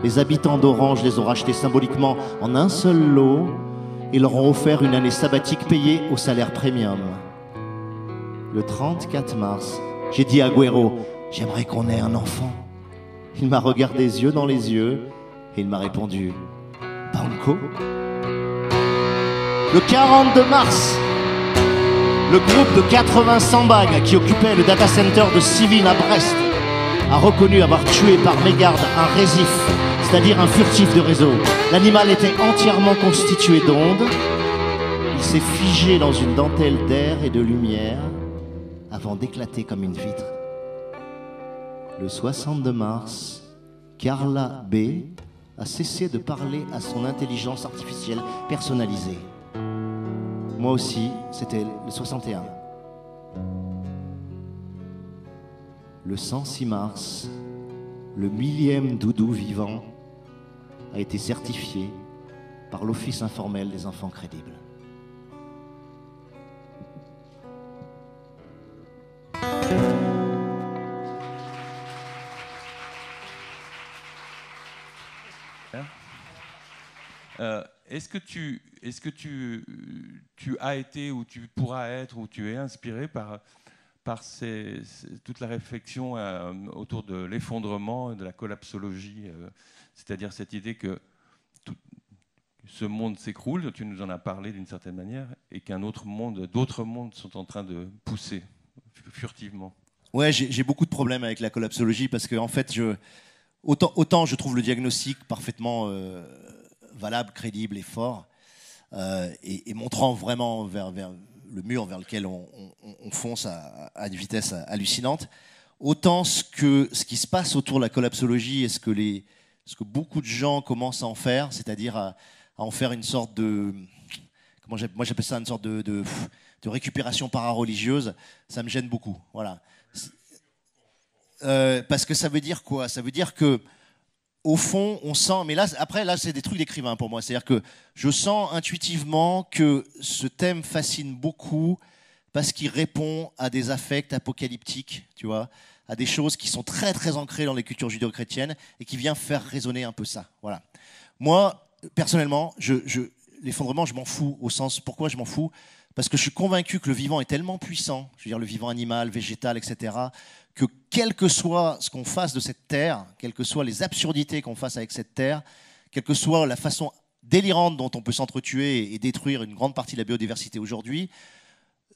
Les habitants d'Orange les ont rachetés symboliquement en un seul lot et leur ont offert une année sabbatique payée au salaire premium. Le 34 mars, j'ai dit à Agüero, « J'aimerais qu'on ait un enfant. » Il m'a regardé les yeux dans les yeux et il m'a répondu, « Banco ?» Le 42 mars, le groupe de 80 sambags qui occupait le data center de Sivines à Brest a reconnu avoir tué par mégarde un résif, c'est-à-dire un furtif de réseau. L'animal était entièrement constitué d'ondes. Il s'est figé dans une dentelle d'air et de lumière avant d'éclater comme une vitre. Le 62 mars, Carla B. a cessé de parler à son intelligence artificielle personnalisée. Moi aussi, c'était le 61. Le 106 mars, le 1000e doudou vivant a été certifié par l'Office informel des enfants crédibles. Est-ce que tu as été ou tu pourras être ou tu es inspiré par toute la réflexion autour de l'effondrement, de la collapsologie, c'est-à-dire cette idée que ce monde s'écroule, tu nous en as parlé d'une certaine manière, et d'autres mondes sont en train de pousser furtivement. Ouais, j'ai beaucoup de problèmes avec la collapsologie parce que en fait, autant je trouve le diagnostic parfaitement valable, crédible et fort, et montrant vraiment vers le mur vers lequel on fonce à une vitesse hallucinante, autant ce qui se passe autour de la collapsologie et ce que beaucoup de gens commencent à en faire, c'est-à-dire à en faire une sorte de... moi j'appelle ça une sorte de récupération para-religieuse, ça me gêne beaucoup. Voilà. Parce que ça veut dire quoi? Ça veut dire que au fond, on sent, mais là, après, c'est des trucs d'écrivain pour moi. C'est-à-dire que je sens intuitivement que ce thème fascine beaucoup parce qu'il répond à des affects apocalyptiques, tu vois, à des choses qui sont très, très ancrées dans les cultures judéo-chrétiennes et qui vient faire résonner un peu ça. Voilà. Moi, personnellement, l'effondrement, je m'en fous. Au sens, pourquoi je m'en fous? parce que je suis convaincu que le vivant est tellement puissant, je veux dire le vivant animal, végétal, etc., que quel que soit ce qu'on fasse de cette terre, quelles que soient les absurdités qu'on fasse avec cette terre, quelle que soit la façon délirante dont on peut s'entretuer et détruire une grande partie de la biodiversité aujourd'hui,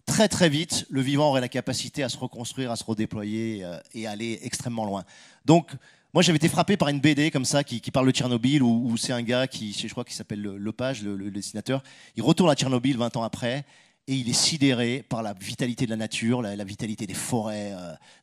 très très vite, le vivant aurait la capacité à se reconstruire, à se redéployer et à aller extrêmement loin. Donc, moi j'avais été frappé par une BD comme ça qui parle de Tchernobyl, où c'est un gars qui, je crois qu'il s'appelle Lepage, le dessinateur, il retourne à Tchernobyl 20 ans après, et il est sidéré par la vitalité de la nature, la vitalité des forêts,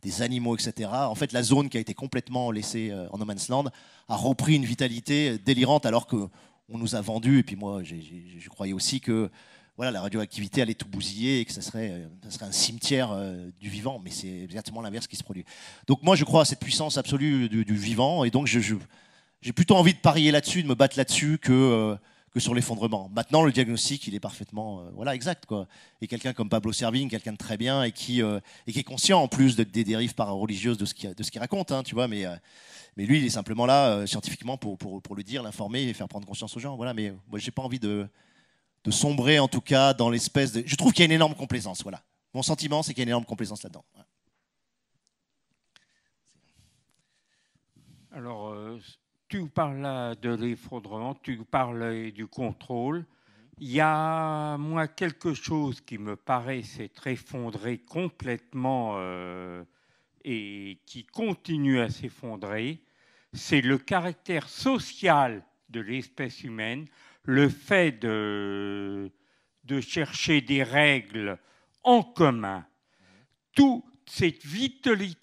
des animaux, etc. En fait, la zone qui a été complètement laissée en no man's land a repris une vitalité délirante, alors qu'on nous a vendu, et puis moi je croyais aussi que voilà, la radioactivité allait tout bousiller et que ça serait un cimetière du vivant, mais c'est exactement l'inverse qui se produit. Donc moi je crois à cette puissance absolue du vivant, et donc j'ai plutôt envie de parier là-dessus, de me battre là-dessus que sur l'effondrement. Maintenant, le diagnostic, il est parfaitement voilà, exact, quoi. Et quelqu'un comme Pablo Servigne, quelqu'un de très bien et qui est conscient en plus des dérives para-religieuses de ce qu'il raconte, hein, tu vois, mais lui, il est simplement là scientifiquement pour le dire, l'informer et faire prendre conscience aux gens. Voilà, mais moi, j'ai pas envie de sombrer, en tout cas, dans l'espèce de... Je trouve qu'il y a une énorme complaisance, voilà. Mon sentiment, c'est qu'il y a une énorme complaisance là-dedans. Alors, tu parles là de l'effondrement, tu parles du contrôle. Il y a, moi, quelque chose qui me paraît s'être effondré complètement et qui continue à s'effondrer. C'est le caractère social de l'espèce humaine, le fait de chercher des règles en commun. Toute cette vitalité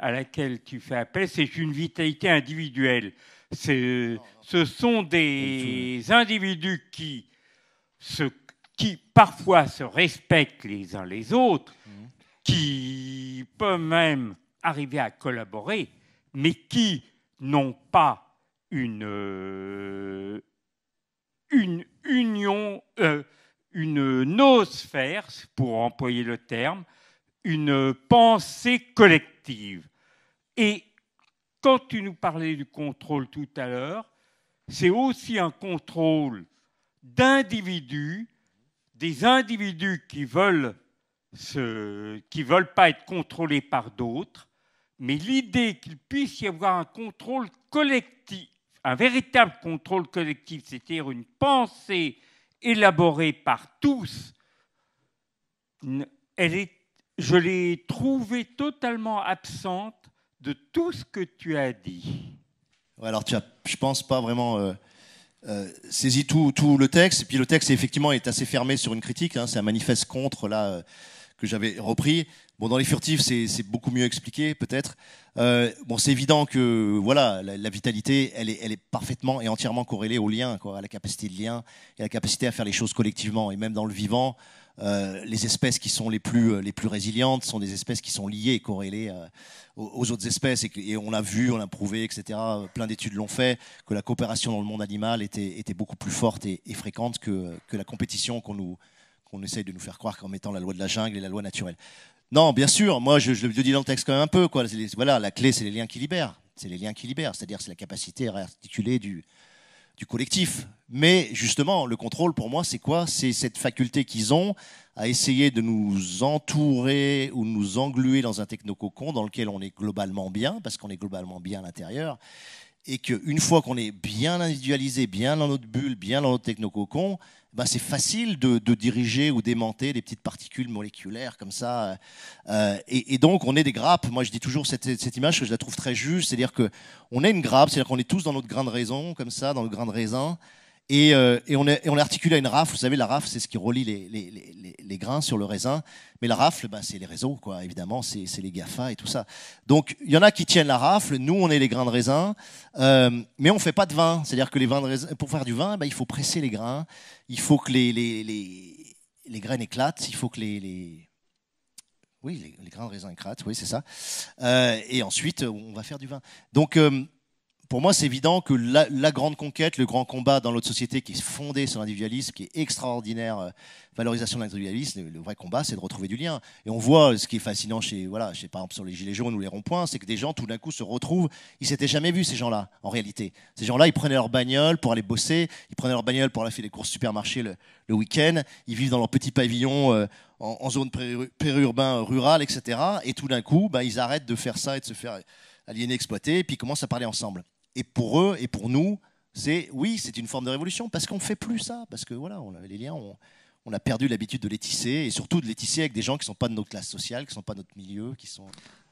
à laquelle tu fais appel, c'est une vitalité individuelle. Ce sont des individus qui parfois se respectent les uns les autres, qui peuvent même arriver à collaborer, mais qui n'ont pas une union, une noosphère, pour employer le terme, une pensée collective. Et quand tu nous parlais du contrôle tout à l'heure, c'est aussi un contrôle d'individus, des individus qui veulent pas être contrôlés par d'autres, mais l'idée qu'il puisse y avoir un contrôle collectif, un véritable contrôle collectif, c'est-à-dire une pensée élaborée par tous, je l'ai trouvée totalement absente de tout ce que tu as dit. Ouais, alors, je pense pas vraiment saisi tout le texte. Et puis le texte, effectivement, est assez fermé sur une critique. Hein, c'est un manifeste contre, là, que j'avais repris. Bon, dans Les Furtifs, c'est beaucoup mieux expliqué, peut-être. Bon, c'est évident que voilà, la vitalité, elle est parfaitement et entièrement corrélée au lien, quoi, à la capacité de lien et à la capacité à faire les choses collectivement. Et même dans le vivant, les espèces qui sont les plus résilientes sont des espèces qui sont liées et corrélées aux autres espèces. Et on l'a vu, on l'a prouvé, etc. Plein d'études l'ont fait, que la coopération dans le monde animal était beaucoup plus forte et fréquente que la compétition qu'on essaye de nous faire croire qu'en mettant la loi de la jungle et la loi naturelle. Non, bien sûr, moi je le dis dans le texte quand même un peu, quoi. Voilà, la clé, c'est les liens qui libèrent. C'est les liens qui libèrent, c'est-à-dire c'est la capacité à réarticuler du collectif. Mais justement, le contrôle, pour moi, c'est quoi? C'est cette faculté qu'ils ont à essayer de nous entourer ou nous engluer dans un technococon dans lequel on est globalement bien, parce qu'on est globalement bien à l'intérieur, et qu'une fois qu'on est bien individualisé, bien dans notre bulle, bien dans notre technococon, ben c'est facile de diriger ou d'aimanter des petites particules moléculaires comme ça. Et donc, on est des grappes. Moi, je dis toujours cette image que je la trouve très juste. C'est-à-dire qu'on est une grappe, c'est-à-dire qu'on est tous dans notre grain de raisin, comme ça, dans le grain de raisin. Et on est articulé à une rafle. Vous savez, la rafle, c'est ce qui relie les grains sur le raisin. Mais la rafle, ben, c'est les réseaux, quoi. Évidemment, c'est les GAFA et tout ça. Donc, il y en a qui tiennent la rafle. Nous, on est les grains de raisin. Mais on ne fait pas de vin. C'est-à-dire que les vins de raisin, pour faire du vin, ben, il faut presser les grains. Il faut que les graines éclatent. Il faut que les grains de raisin éclatent. Oui, c'est ça. Et ensuite, on va faire du vin. Donc, pour moi, c'est évident que la grande conquête, le grand combat dans notre société qui est fondé sur l'individualisme, qui est extraordinaire, valorisation de l'individualisme, le vrai combat, c'est de retrouver du lien. Et on voit ce qui est fascinant par exemple, sur les Gilets jaunes ou les ronds-points, c'est que des gens, tout d'un coup, se retrouvent. Ils s'étaient jamais vus, ces gens-là, en réalité. Ces gens-là, ils prenaient leur bagnole pour aller bosser, ils prenaient leur bagnole pour aller faire des courses supermarchés le week-end, ils vivent dans leur petit pavillon en zone périurbain, rural, etc. Et tout d'un coup, ils arrêtent de faire ça et de se faire aliéner, exploiter, et puis ils commencent à parler ensemble. Et pour eux et pour nous, c'est une forme de révolution parce qu'on ne fait plus ça, parce que voilà, les liens, on a perdu l'habitude de les tisser, et surtout de les tisser avec des gens qui ne sont pas de notre classe sociale, qui ne sont pas de notre milieu, qui sont...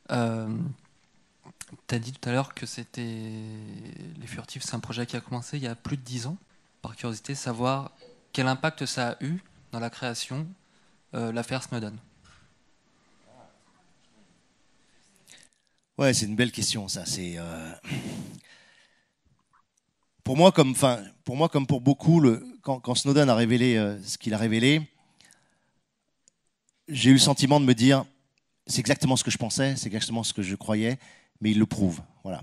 Tu as dit tout à l'heure que Les Furtifs, c'est un projet qui a commencé il y a plus de 10 ans. Par curiosité, savoir quel impact ça a eu dans la création, l'affaire Snowden. Ouais, c'est une belle question, ça. C'est pour moi comme pour beaucoup, quand Snowden a révélé ce qu'il a révélé, j'ai eu le sentiment de me dire, c'est exactement ce que je pensais, c'est exactement ce que je croyais, mais il le prouve, voilà.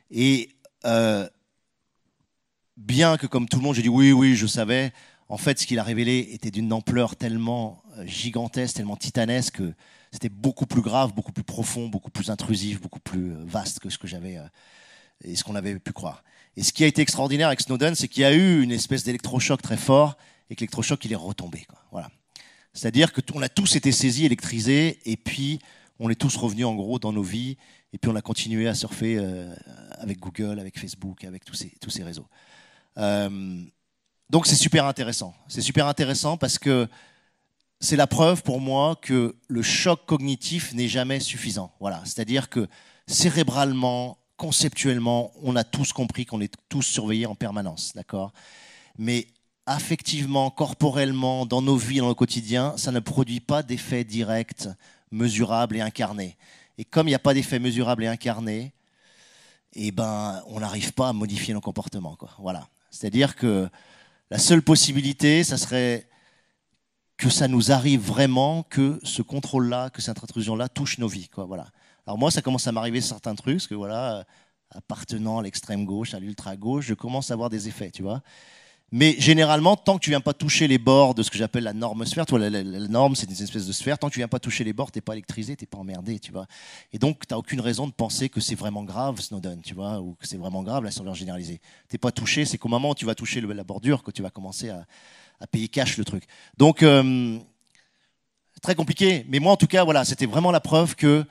Et bien que comme tout le monde, j'ai dit oui, je savais. En fait, ce qu'il a révélé était d'une ampleur tellement gigantesque, tellement titanesque, que c'était beaucoup plus grave, beaucoup plus profond, beaucoup plus intrusif, beaucoup plus vaste que ce que j'avais et ce qu'on avait pu croire. Et ce qui a été extraordinaire avec Snowden, c'est qu'il y a eu une espèce d'électrochoc très fort, et que l'électrochoc, il est retombé, quoi. Voilà. C'est-à-dire qu'on a tous été saisis, électrisés, et puis on est tous revenus en gros dans nos vies, et puis on a continué à surfer avec Google, avec Facebook, avec tous ces réseaux. Donc c'est super intéressant. C'est super intéressant parce que c'est la preuve pour moi que le choc cognitif n'est jamais suffisant. Voilà. C'est-à-dire que cérébralement, conceptuellement, on a tous compris qu'on est tous surveillés en permanence, d'accord ? Mais affectivement, corporellement, dans nos vies, dans le quotidien, ça ne produit pas d'effet direct, mesurable et incarné. Et comme il n'y a pas d'effet mesurable et incarné, on n'arrive pas à modifier nos comportements, quoi. Voilà. C'est-à-dire que la seule possibilité, ça serait que ça nous arrive vraiment, que ce contrôle-là, que cette intrusion-là touche nos vies, quoi. Voilà. Alors moi, ça commence à m'arriver certains trucs, parce que voilà, appartenant à l'extrême gauche, à l'ultra gauche, je commence à avoir des effets, tu vois. Mais généralement, tant que tu viens pas toucher les bords de ce que j'appelle la normosphère, tu vois, la norme, c'est une espèce de sphère, tant que tu viens pas toucher les bords, t'es pas électrisé, t'es pas emmerdé, tu vois. Et donc, t'as aucune raison de penser que c'est vraiment grave, Snowden, tu vois, ou que c'est vraiment grave, la surveillance généralisée. T'es pas touché, c'est qu'au moment où tu vas toucher la bordure, que tu vas commencer à payer cash le truc. Donc, très compliqué. Mais moi, en tout cas, voilà, c'était vraiment la preuve que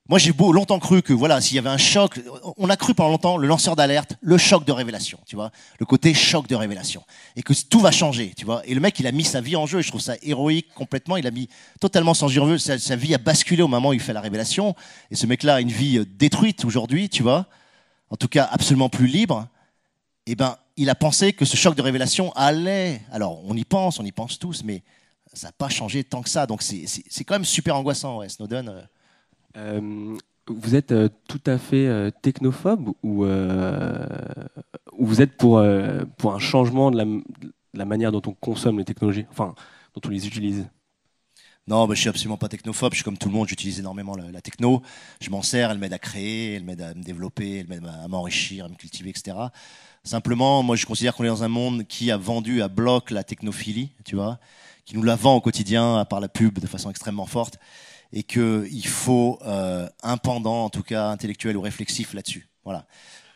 moi, j'ai longtemps cru que voilà, s'il y avait un choc, on a cru pendant longtemps le lanceur d'alerte, le choc de révélation, tu vois, le côté choc de révélation, et que tout va changer, tu vois. Et le mec, il a mis sa vie en jeu, et je trouve ça héroïque complètement. Il a mis totalement son jeu en jeu, sa vie a basculé au moment où il fait la révélation. Et ce mec-là a une vie détruite aujourd'hui, tu vois, en tout cas absolument plus libre. Et il a pensé que ce choc de révélation allait. Alors, on y pense tous, mais ça n'a pas changé tant que ça. Donc, c'est quand même super angoissant, ouais, Snowden. Vous êtes tout à fait technophobe ou vous êtes pour un changement de la manière dont on consomme les technologies, enfin, dont on les utilise? Non, je suis absolument pas technophobe. Je suis comme tout le monde, j'utilise énormément la techno. Je m'en sers, elle m'aide à créer, elle m'aide à me développer, elle m'aide à m'enrichir, à me cultiver, etc. Simplement, moi, je considère qu'on est dans un monde qui a vendu à bloc la technophilie, tu vois, qui nous la vend au quotidien par la pub de façon extrêmement forte. Et qu'il faut un pendant, en tout cas intellectuel ou réflexif là-dessus. Voilà.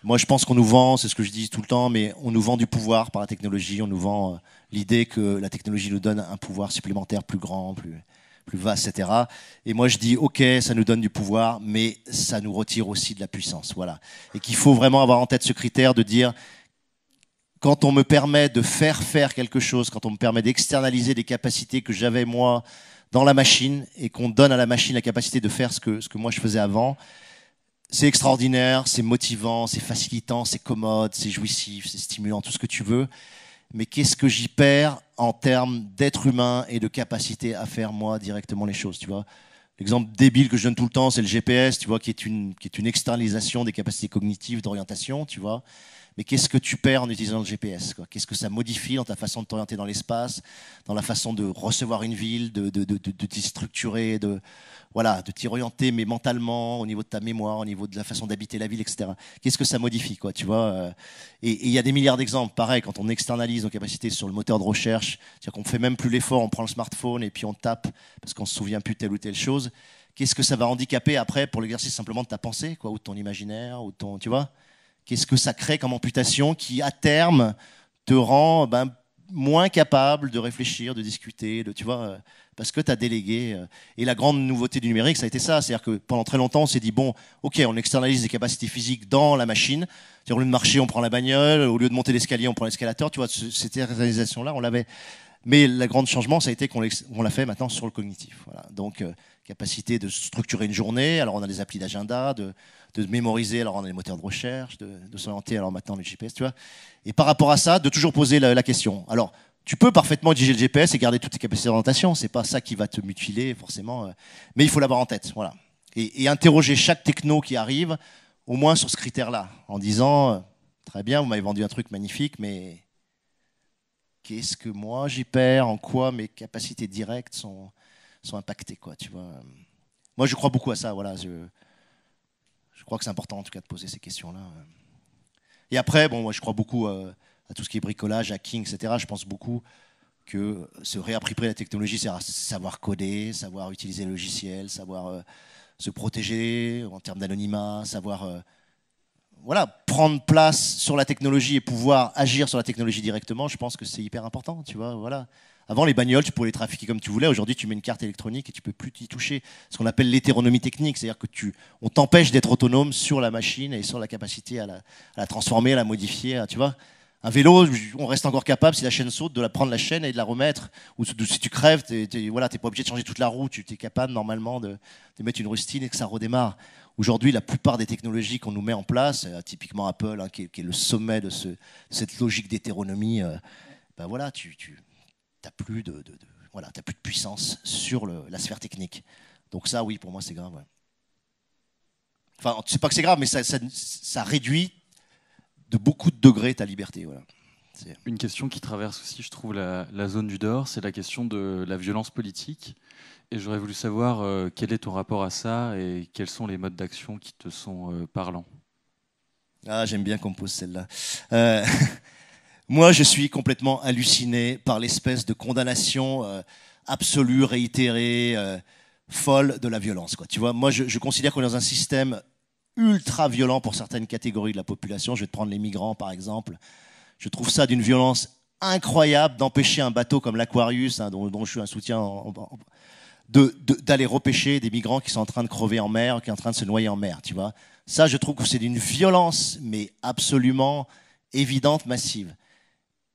Moi, je pense qu'on nous vend, c'est ce que je dis tout le temps, mais on nous vend du pouvoir par la technologie, on nous vend l'idée que la technologie nous donne un pouvoir supplémentaire plus grand, plus vaste, etc. Et moi, je dis, ok, ça nous donne du pouvoir, mais ça nous retire aussi de la puissance. Voilà. Et qu'il faut vraiment avoir en tête ce critère de dire, quand on me permet de faire quelque chose, quand on me permet d'externaliser des capacités que j'avais moi, dans la machine, et qu'on donne à la machine la capacité de faire ce que moi je faisais avant, c'est extraordinaire, c'est motivant, c'est facilitant, c'est commode, c'est jouissif, c'est stimulant, tout ce que tu veux. Mais qu'est-ce que j'y perds en termes d'être humain et de capacité à faire moi directement les choses, tu vois ? l'exemple débile que je donne tout le temps, c'est le GPS, tu vois, qui est une externalisation des capacités cognitives d'orientation, tu vois. Mais qu'est-ce que tu perds en utilisant le GPS, quoi? Qu'est-ce que ça modifie dans ta façon de t'orienter dans l'espace, dans la façon de recevoir une ville, de t'y structurer, voilà, de t'y orienter, mais mentalement, au niveau de ta mémoire, au niveau de la façon d'habiter la ville, etc. Qu'est-ce que ça modifie, quoi, tu vois? Et il y a des milliards d'exemples. Pareil, quand on externalise nos capacités sur le moteur de recherche, c'est-à-dire qu'on fait même plus l'effort, on prend le smartphone et puis on tape parce qu'on se souvient plus de telle ou telle chose. Qu'est-ce que ça va handicaper après pour l'exercice simplement de ta pensée, quoi, ou de ton imaginaire, ou de ton, tu vois? Qu'est-ce que ça crée comme amputation qui, à terme, te rend moins capable de réfléchir, de discuter, tu vois, parce que tu as délégué. Et la grande nouveauté du numérique, ça a été ça. C'est-à-dire que pendant très longtemps, on s'est dit, bon, ok, on externalise des capacités physiques dans la machine. C'est-à-dire, au lieu de marcher, on prend la bagnole. Au lieu de monter l'escalier, on prend l'escalator. Tu vois, cette réalisation-là, on l'avait. Mais le grand changement, ça a été qu'on l'a fait maintenant sur le cognitif. Voilà. Donc, capacité de structurer une journée. Alors, on a des applis d'agenda, de mémoriser. Alors, on a les moteurs de recherche, de s'orienter. Alors, maintenant, le GPS, tu vois. Et par rapport à ça, de toujours poser la question. Alors, tu peux parfaitement utiliser le GPS et garder toutes tes capacités d'orientation. C'est pas ça qui va te mutiler, forcément. Mais il faut l'avoir en tête. Voilà. Et interroger chaque techno qui arrive, au moins sur ce critère-là, en disant, très bien, vous m'avez vendu un truc magnifique, mais qu'est-ce que moi j'y perds, en quoi mes capacités directes sont impactées, quoi, tu vois. Moi, je crois beaucoup à ça, voilà. Je crois que c'est important, en tout cas, de poser ces questions-là. Et après, bon, moi, je crois beaucoup à tout ce qui est bricolage, hacking, etc. Je pense beaucoup que se réapproprier la technologie, c'est savoir coder, savoir utiliser le logiciel, savoir se protéger en termes d'anonymat, savoir voilà, prendre place sur la technologie et pouvoir agir sur la technologie directement. Je pense que c'est hyper important, tu vois, voilà. Avant, les bagnoles, tu pouvais les trafiquer comme tu voulais. Aujourd'hui, tu mets une carte électronique et tu peux plus t'y toucher. Ce qu'on appelle l'hétéronomie technique, c'est-à-dire que on t'empêche d'être autonome sur la machine et sur la capacité à la transformer, à la modifier, tu vois. Un vélo, on reste encore capable, si la chaîne saute, de prendre la chaîne et de la remettre. Ou si tu crèves, voilà, t'es pas obligé de changer toute la roue. Tu es capable, normalement, de mettre une rustine et que ça redémarre. Aujourd'hui, la plupart des technologies qu'on nous met en place, typiquement Apple, hein, qui est le sommet de cette logique d'hétéronomie, ben voilà, tu n'as plus voilà, t'as plus de puissance sur la sphère technique. Donc ça, oui, pour moi, c'est grave. Ouais. Enfin, c'est pas que c'est grave, mais ça réduit de beaucoup de degrés ta liberté. Voilà. Une question qui traverse aussi, je trouve, la zone du dehors, c'est la question de la violence politique. Et j'aurais voulu savoir quel est ton rapport à ça et quels sont les modes d'action qui te sont parlants. Ah, j'aime bien qu'on me pose celle-là. Moi, je suis complètement halluciné par l'espèce de condamnation absolue, réitérée, folle de la violence, quoi. Tu vois, moi, je considère qu'on est dans un système ultra violent pour certaines catégories de la population. Je vais te prendre les migrants, par exemple. Je trouve ça d'une violence incroyable d'empêcher un bateau comme l'Aquarius, hein, dont je suis un soutien, d'aller repêcher des migrants qui sont en train de crever en mer, qui sont en train de se noyer en mer, tu vois. Ça, je trouve que c'est d'une violence, mais absolument évidente, massive.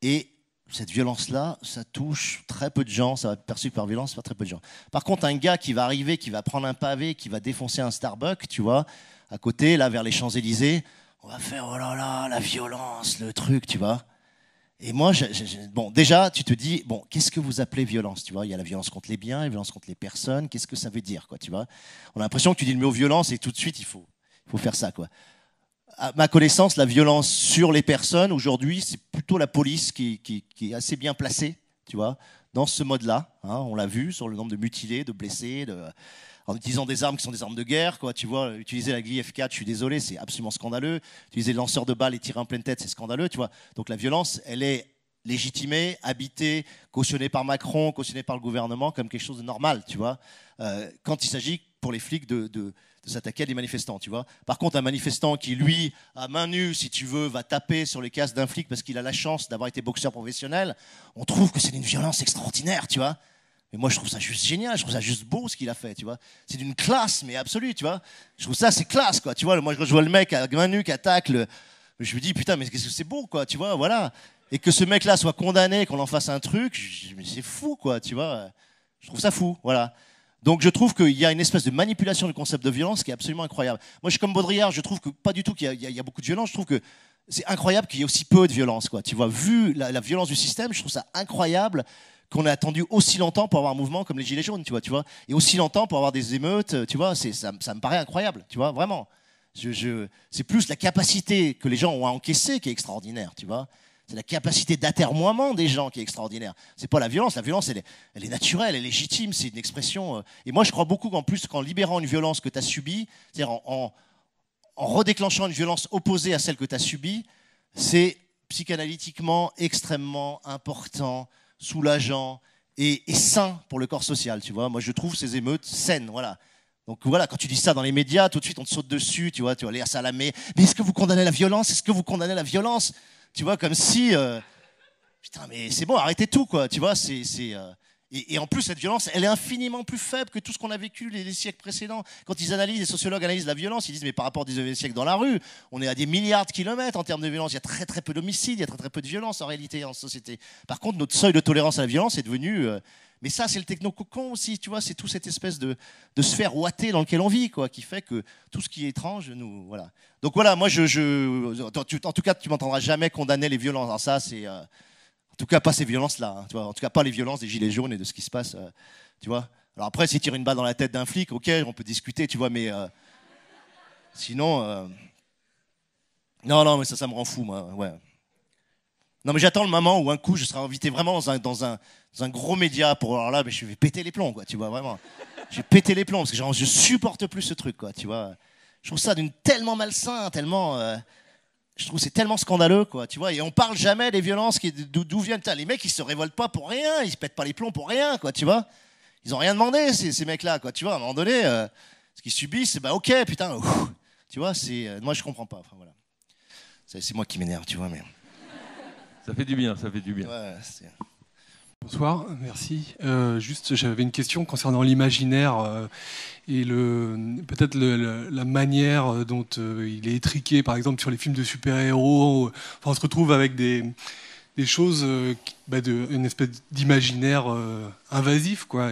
Et cette violence-là, ça touche très peu de gens, ça va être perçu par violence par très peu de gens. Par contre, un gars qui va arriver, qui va prendre un pavé, qui va défoncer un Starbucks, tu vois, à côté, là, vers les Champs-Élysées, on va faire, oh là là, la violence, le truc, tu vois. Et moi, bon, déjà, tu te dis, bon, qu'est-ce que vous appelez violence, tu vois? Il y a la violence contre les biens, la violence contre les personnes, qu'est-ce que ça veut dire, quoi, tu vois? On a l'impression que tu dis le mot violence et tout de suite, il faut faire ça, quoi. À ma connaissance, la violence sur les personnes, aujourd'hui, c'est plutôt la police qui est assez bien placée, tu vois, dans ce mode-là. Hein, on l'a vu sur le nombre de mutilés, de blessés, en utilisant des armes qui sont des armes de guerre, quoi. Tu vois, utiliser la grille F4, je suis désolé, c'est absolument scandaleux. Utiliser le lanceur de balles et tirer en pleine tête, c'est scandaleux, tu vois. Donc la violence, elle est légitimée, habitée, cautionnée par Macron, cautionnée par le gouvernement comme quelque chose de normal, tu vois. Quand il s'agit pour les flics de s'attaquer à des manifestants, tu vois. Par contre, un manifestant qui, lui, à main nue, si tu veux, va taper sur les casques d'un flic parce qu'il a la chance d'avoir été boxeur professionnel, on trouve que c'est d'une violence extraordinaire, tu vois. Mais moi, je trouve ça juste génial, je trouve ça juste beau ce qu'il a fait, tu vois. C'est d'une classe, mais absolue, tu vois. Je trouve ça, c'est classe, quoi, tu vois. Moi, je vois le mec à main nue qui attaque, je me dis, putain, mais qu'est-ce que c'est beau, quoi, tu vois, voilà. Et que ce mec-là soit condamné, qu'on en fasse un truc, mais c'est fou, quoi, tu vois. Je trouve ça fou, voilà. Donc je trouve qu'il y a une espèce de manipulation du concept de violence qui est absolument incroyable. Moi je suis comme Baudrillard, je trouve que pas du tout qu'il y a beaucoup de violence, je trouve qu'il c'est incroyable qu'il y ait aussi peu de violence, quoi. Tu vois, vu la violence du système, je trouve ça incroyable qu'on ait attendu aussi longtemps pour avoir un mouvement comme les Gilets jaunes, tu vois, et aussi longtemps pour avoir des émeutes, tu vois, ça me paraît incroyable, tu vois, vraiment. C'est plus la capacité que les gens ont à encaisser qui est extraordinaire, tu vois. C'est la capacité d'atermoiement des gens qui est extraordinaire. C'est pas la violence. La violence, elle est naturelle, elle est légitime, c'est une expression. Et moi, je crois beaucoup qu'en plus, qu'en libérant une violence que tu as subie, c'est-à-dire en redéclenchant une violence opposée à celle que tu as subie, c'est psychanalytiquement extrêmement important, soulageant et sain pour le corps social, tu vois. Moi, je trouve ces émeutes saines, voilà. Donc voilà, quand tu dis ça dans les médias, tout de suite on te saute dessus, tu vois, Léa Salamé. Mais est-ce que vous condamnez la violence? Est-ce que vous condamnez la violence? Tu vois, comme si... putain, mais c'est bon, arrêtez tout, quoi. Tu vois, et en plus, cette violence, elle est infiniment plus faible que tout ce qu'on a vécu les siècles précédents. Quand ils analysent, les sociologues analysent la violence, ils disent, mais par rapport au 19e siècle dans la rue, on est à des milliards de kilomètres en termes de violence. Il y a très très peu d'homicides, il y a très très peu de violence en réalité en société. Par contre, notre seuil de tolérance à la violence est devenu... mais ça, c'est le techno-cocon aussi, tu vois, c'est toute cette espèce de sphère ouatée dans laquelle on vit, quoi, qui fait que tout ce qui est étrange, nous... Voilà. Donc voilà, moi, en tout cas, tu m'entendras jamais condamner les violences. Alors ça, c'est... En tout cas, pas ces violences-là. Hein, tu vois. En tout cas, pas les violences des gilets jaunes et de ce qui se passe. Tu vois. Alors après, s'il tire une balle dans la tête d'un flic, ok, on peut discuter, tu vois, mais sinon, non, mais ça me rend fou, moi. Ouais. Non, mais j'attends le moment où un coup, je serai invité vraiment dans un gros média pour alors là, mais je vais péter les plombs, quoi. Tu vois, vraiment. Je vais péter les plombs parce que genre, je supporte plus ce truc, quoi. Tu vois. Je trouve ça d'une tellement malsain, tellement. Je trouve que c'est tellement scandaleux, quoi, tu vois, et on parle jamais des violences d'où viennent. Les mecs, ils se révoltent pas pour rien, ils se pètent pas les plombs pour rien, quoi, tu vois. Ils ont rien demandé, ces mecs-là, quoi, tu vois. À un moment donné, ce qu'ils subissent, c'est bah ok, putain, tu vois, moi je comprends pas. Enfin voilà, c'est moi qui m'énerve, tu vois, mais ça fait du bien, ça fait du bien. Ouais, Bonsoir, merci. Juste, j'avais une question concernant l'imaginaire et peut-être la manière dont il est étriqué, par exemple sur les films de super-héros. Enfin, on se retrouve avec des choses, une espèce d'imaginaire invasif, quoi.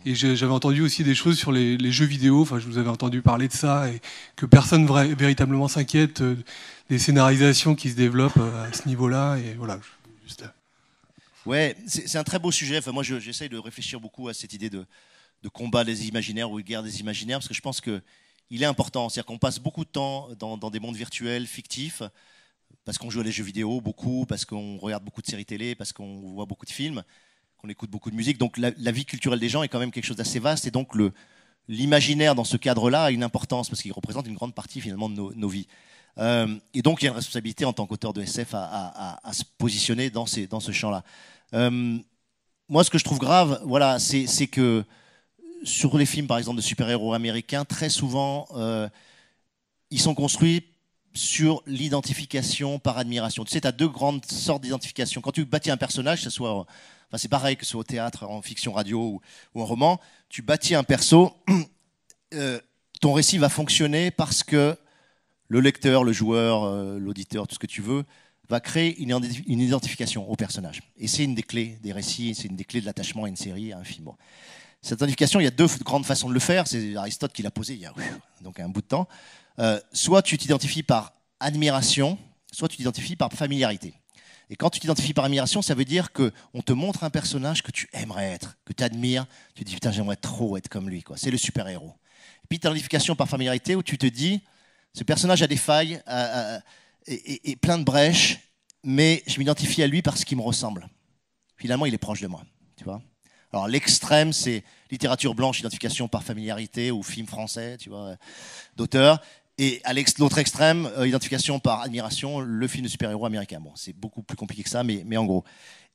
Et j'avais entendu aussi des choses sur les jeux vidéo. Enfin, je vous avais entendu parler de ça et que personne véritablement s'inquiète des scénarisations qui se développent à ce niveau-là. Et voilà. Juste... Ouais, c'est un très beau sujet. Enfin, moi, j'essaye de réfléchir beaucoup à cette idée de combat des imaginaires ou de guerre des imaginaires, parce que je pense qu'il est important. C'est-à-dire qu'on passe beaucoup de temps dans des mondes virtuels, fictifs, parce qu'on joue à des jeux vidéo beaucoup, parce qu'on regarde beaucoup de séries télé, parce qu'on voit beaucoup de films, qu'on écoute beaucoup de musique. Donc la vie culturelle des gens est quand même quelque chose d'assez vaste, et donc l'imaginaire dans ce cadre-là a une importance, parce qu'il représente une grande partie finalement de nos vies. Et donc il y a une responsabilité en tant qu'auteur de SF à se positionner dans ce champ-là. Moi, ce que je trouve grave, voilà, c'est que sur les films, par exemple, de super-héros américains, très souvent, ils sont construits sur l'identification par admiration. Tu sais, tu as deux grandes sortes d'identification. Quand tu bâtis un personnage, c'est pareil que ce soit au théâtre, en fiction radio ou en roman, tu bâtis un perso, ton récit va fonctionner parce que le lecteur, le joueur, l'auditeur, tout ce que tu veux, va créer une identification au personnage. Et c'est une des clés des récits, c'est une des clés de l'attachement à une série, à un film. Bon. Cette identification, il y a deux grandes façons de le faire. C'est Aristote qui l'a posé il y a donc un bout de temps. Soit tu t'identifies par admiration, soit tu t'identifies par familiarité. Et quand tu t'identifies par admiration, ça veut dire qu'on te montre un personnage que tu aimerais être, que tu admires. Tu te dis, putain, j'aimerais trop être comme lui, quoi. C'est le super-héros. Et puis t'identification par familiarité, où tu te dis, ce personnage a des failles et plein de brèches, mais je m'identifie à lui parce qu'il me ressemble. Finalement, il est proche de moi, tu vois. Alors l'extrême, c'est littérature blanche, identification par familiarité, ou film français, tu vois, d'auteur. Et à l'autre extrême, identification par admiration, le film de super-héros américain. Bon, c'est beaucoup plus compliqué que ça, mais en gros.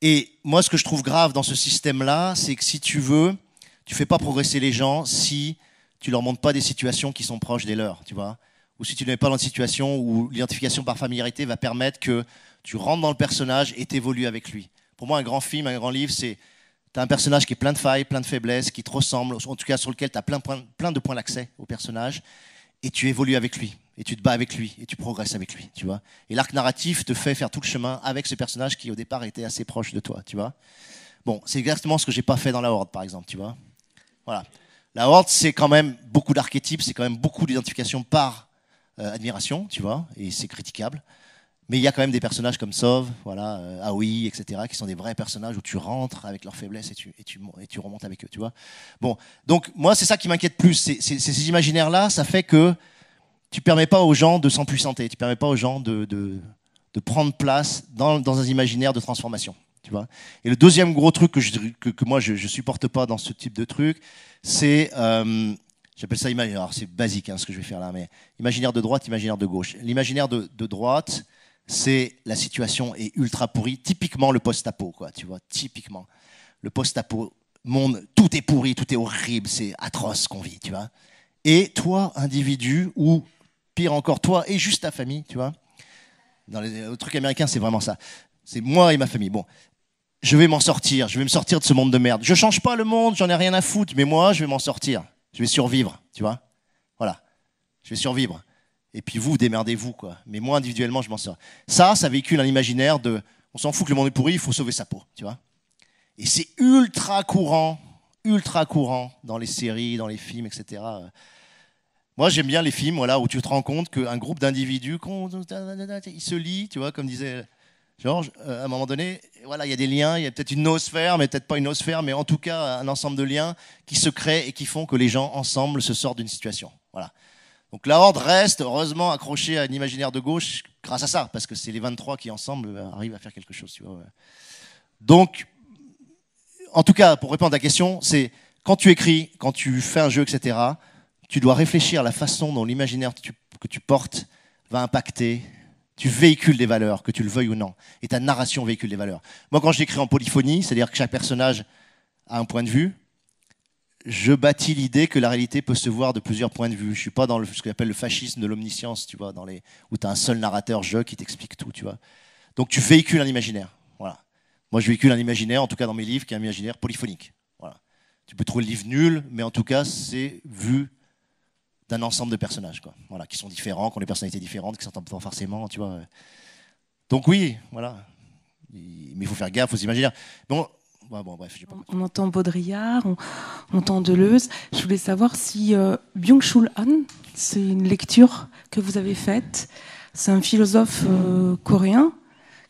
Et moi, ce que je trouve grave dans ce système-là, c'est que si tu veux, tu fais pas progresser les gens si tu leur montres pas des situations qui sont proches des leurs, tu vois. Ou si tu ne mets pas dans une situation où l'identification par familiarité va permettre que tu rentres dans le personnage et t'évolues avec lui. Pour moi, un grand film, un grand livre, c'est tu as un personnage qui est plein de failles, plein de faiblesses, qui te ressemble, en tout cas sur lequel tu as plein de points d'accès au personnage, et tu évolues avec lui, et tu te bats avec lui, et tu progresses avec lui, tu vois. Et l'arc narratif te fait faire tout le chemin avec ce personnage qui au départ était assez proche de toi, tu vois. Bon, c'est exactement ce que j'ai pas fait dans La Horde, par exemple, tu vois. Voilà. La Horde, c'est quand même beaucoup d'archétypes, c'est quand même beaucoup d'identification par admiration, tu vois, et c'est critiquable. Mais il y a quand même des personnages comme Sov, voilà, Aoi, etc., qui sont des vrais personnages où tu rentres avec leurs faiblesses et tu remontes avec eux, tu vois. Bon, donc moi, c'est ça qui m'inquiète plus. Ces imaginaires-là, ça fait que tu permets pas aux gens de s'empuissanter, tu permets pas aux gens de prendre place dans un imaginaire de transformation, tu vois. Et le deuxième gros truc que moi, je supporte pas dans ce type de truc, c'est... j'appelle ça imaginaire. Alors c'est basique ce que je vais faire là, mais imaginaire de droite, imaginaire de gauche. L'imaginaire de droite, c'est la situation est ultra pourrie, typiquement le post-apo, quoi, tu vois, typiquement. Le post-apo, monde, tout est pourri, tout est horrible, c'est atroce ce qu'on vit, tu vois. Et toi, individu, ou pire encore, toi et juste ta famille, tu vois. Dans les trucs américains, c'est vraiment ça. C'est moi et ma famille. Bon, je vais m'en sortir, je vais me sortir de ce monde de merde. Je change pas le monde, j'en ai rien à foutre, mais moi, je vais m'en sortir. Je vais survivre, tu vois. Voilà, je vais survivre. Et puis vous, démerdez-vous, quoi. Mais moi, individuellement, je m'en sors. Ça véhicule un imaginaire de... On s'en fout que le monde est pourri, il faut sauver sa peau, tu vois. Et c'est ultra courant dans les séries, dans les films, etc. Moi, j'aime bien les films, voilà, où tu te rends compte qu'un groupe d'individus, ils se lient, tu vois, comme disait Georges, à un moment donné, voilà, il y a des liens, il y a peut-être une noosphère, mais peut-être pas une noosphère, mais en tout cas, un ensemble de liens qui se créent et qui font que les gens, ensemble, se sortent d'une situation. Voilà. Donc la Horde reste heureusement accrochée à un imaginaire de gauche grâce à ça, parce que c'est les 23 qui ensemble arrivent à faire quelque chose. Tu vois, ouais. Donc, en tout cas, pour répondre à ta question, c'est quand tu écris, quand tu fais un jeu, etc., tu dois réfléchir à la façon dont l'imaginaire que tu portes va impacter. Tu véhicules des valeurs, que tu le veuilles ou non, et ta narration véhicule des valeurs. Moi, quand j'écris en polyphonie, c'est-à-dire que chaque personnage a un point de vue, je bâtis l'idée que la réalité peut se voir de plusieurs points de vue. Je ne suis pas dans ce qu'on appelle le fascisme de l'omniscience, tu vois, où tu as un seul narrateur, qui t'explique tout, tu vois. Donc tu véhicules un imaginaire. Voilà. Moi, je véhicule un imaginaire, en tout cas dans mes livres, qui est un imaginaire polyphonique. Voilà. Tu peux trouver le livre nul, mais en tout cas, c'est vu d'un ensemble de personnages, quoi. Voilà, qui sont différents, qui ont des personnalités différentes, qui s'entendent pas forcément, tu vois. Donc oui, voilà. Mais il faut faire gaffe aux imaginaires. Bon, bref, on entend Baudrillard, on entend Deleuze. Je voulais savoir si Byung-Chul Han, c'est une lecture que vous avez faite. C'est un philosophe coréen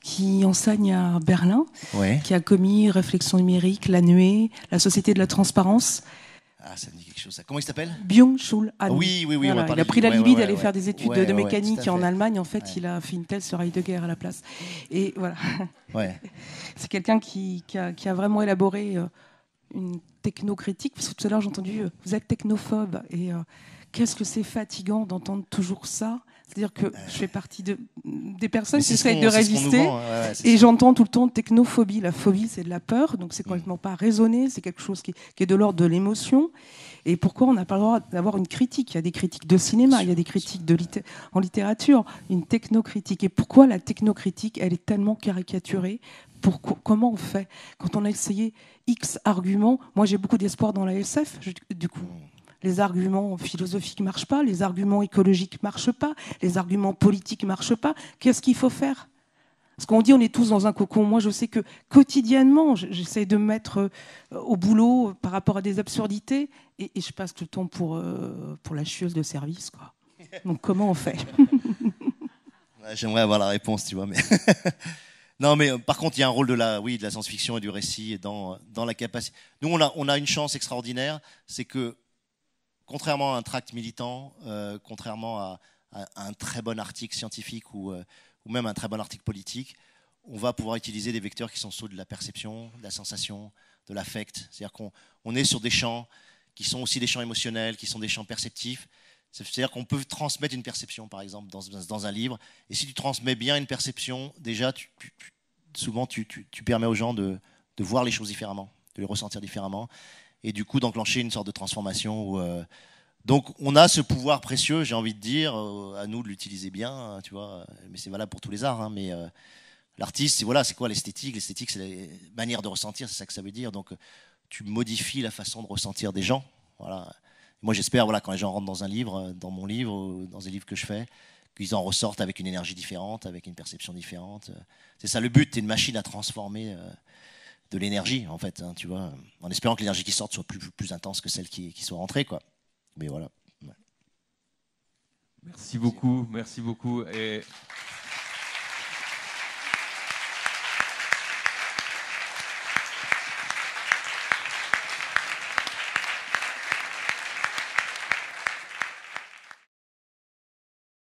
qui enseigne à Berlin, ouais. Qui a commis Réflexion numérique, La Nuée, La Société de la Transparence. Ah, ça me dit quelque chose. Ça. Comment il s'appelle? Byung-Chul Han. Oui. Voilà. Il a pris la Libye d'aller faire des études de mécanique en Allemagne. En fait, il a fait une thèse sur Heidegger à la place. Et voilà. Ouais. C'est quelqu'un qui a vraiment élaboré une technocritique. Parce que tout à l'heure, j'ai entendu vous êtes technophobe. Et qu'est-ce que c'est fatigant d'entendre toujours ça. C'est-à-dire que je fais partie des personnes qui essayent de résister. Et j'entends tout le temps technophobie. La phobie, c'est de la peur. Donc, c'est complètement pas raisonné. C'est quelque chose qui est de l'ordre de l'émotion. Et pourquoi on n'a pas le droit d'avoir une critique? Il y a des critiques de cinéma, il y a des critiques en littérature, une technocritique. Et pourquoi la technocritique, elle est tellement caricaturée? Comment on fait? Quand on a essayé X arguments, moi j'ai beaucoup d'espoir dans la SF, du coup. Les arguments philosophiques ne marchent pas, les arguments écologiques ne marchent pas, les arguments politiques ne marchent pas. Qu'est-ce qu'il faut faire? Parce qu'on dit on est tous dans un cocon. Moi, je sais que quotidiennement, j'essaie de me mettre au boulot par rapport à des absurdités et je passe tout le temps pour la chieuse de service, quoi. Donc, comment on fait? J'aimerais avoir la réponse, tu vois. Mais non, mais par contre, il y a un rôle de la science-fiction et du récit dans la capacité. Nous, on a une chance extraordinaire, c'est que contrairement à un tract militant, contrairement à un très bon article scientifique ou même un très bon article politique, on va pouvoir utiliser des vecteurs qui sont ceux de la perception, de la sensation, de l'affect. C'est-à-dire qu'on est sur des champs qui sont aussi des champs émotionnels, qui sont des champs perceptifs. C'est-à-dire qu'on peut transmettre une perception, par exemple, dans un livre. Et si tu transmets bien une perception, déjà, souvent, tu permets aux gens de voir les choses différemment, de les ressentir différemment. Et du coup, d'enclencher une sorte de transformation. Donc, on a ce pouvoir précieux, j'ai envie de dire, à nous de l'utiliser bien, tu vois. Mais c'est valable pour tous les arts. Hein, mais l'artiste, c'est quoi l'esthétique? L'esthétique, c'est la manière de ressentir, c'est ça que ça veut dire. Donc, tu modifies la façon de ressentir des gens. Voilà. Moi, j'espère, quand les gens rentrent dans un livre, dans mon livre, dans les livres que je fais, qu'ils en ressortent avec une énergie différente, avec une perception différente. C'est ça le but, tu es une machine à transformer de l'énergie, en fait, hein, tu vois, en espérant que l'énergie qui sorte soit plus intense que celle qui soit rentrée, quoi. Mais voilà. Merci beaucoup, merci beaucoup. Et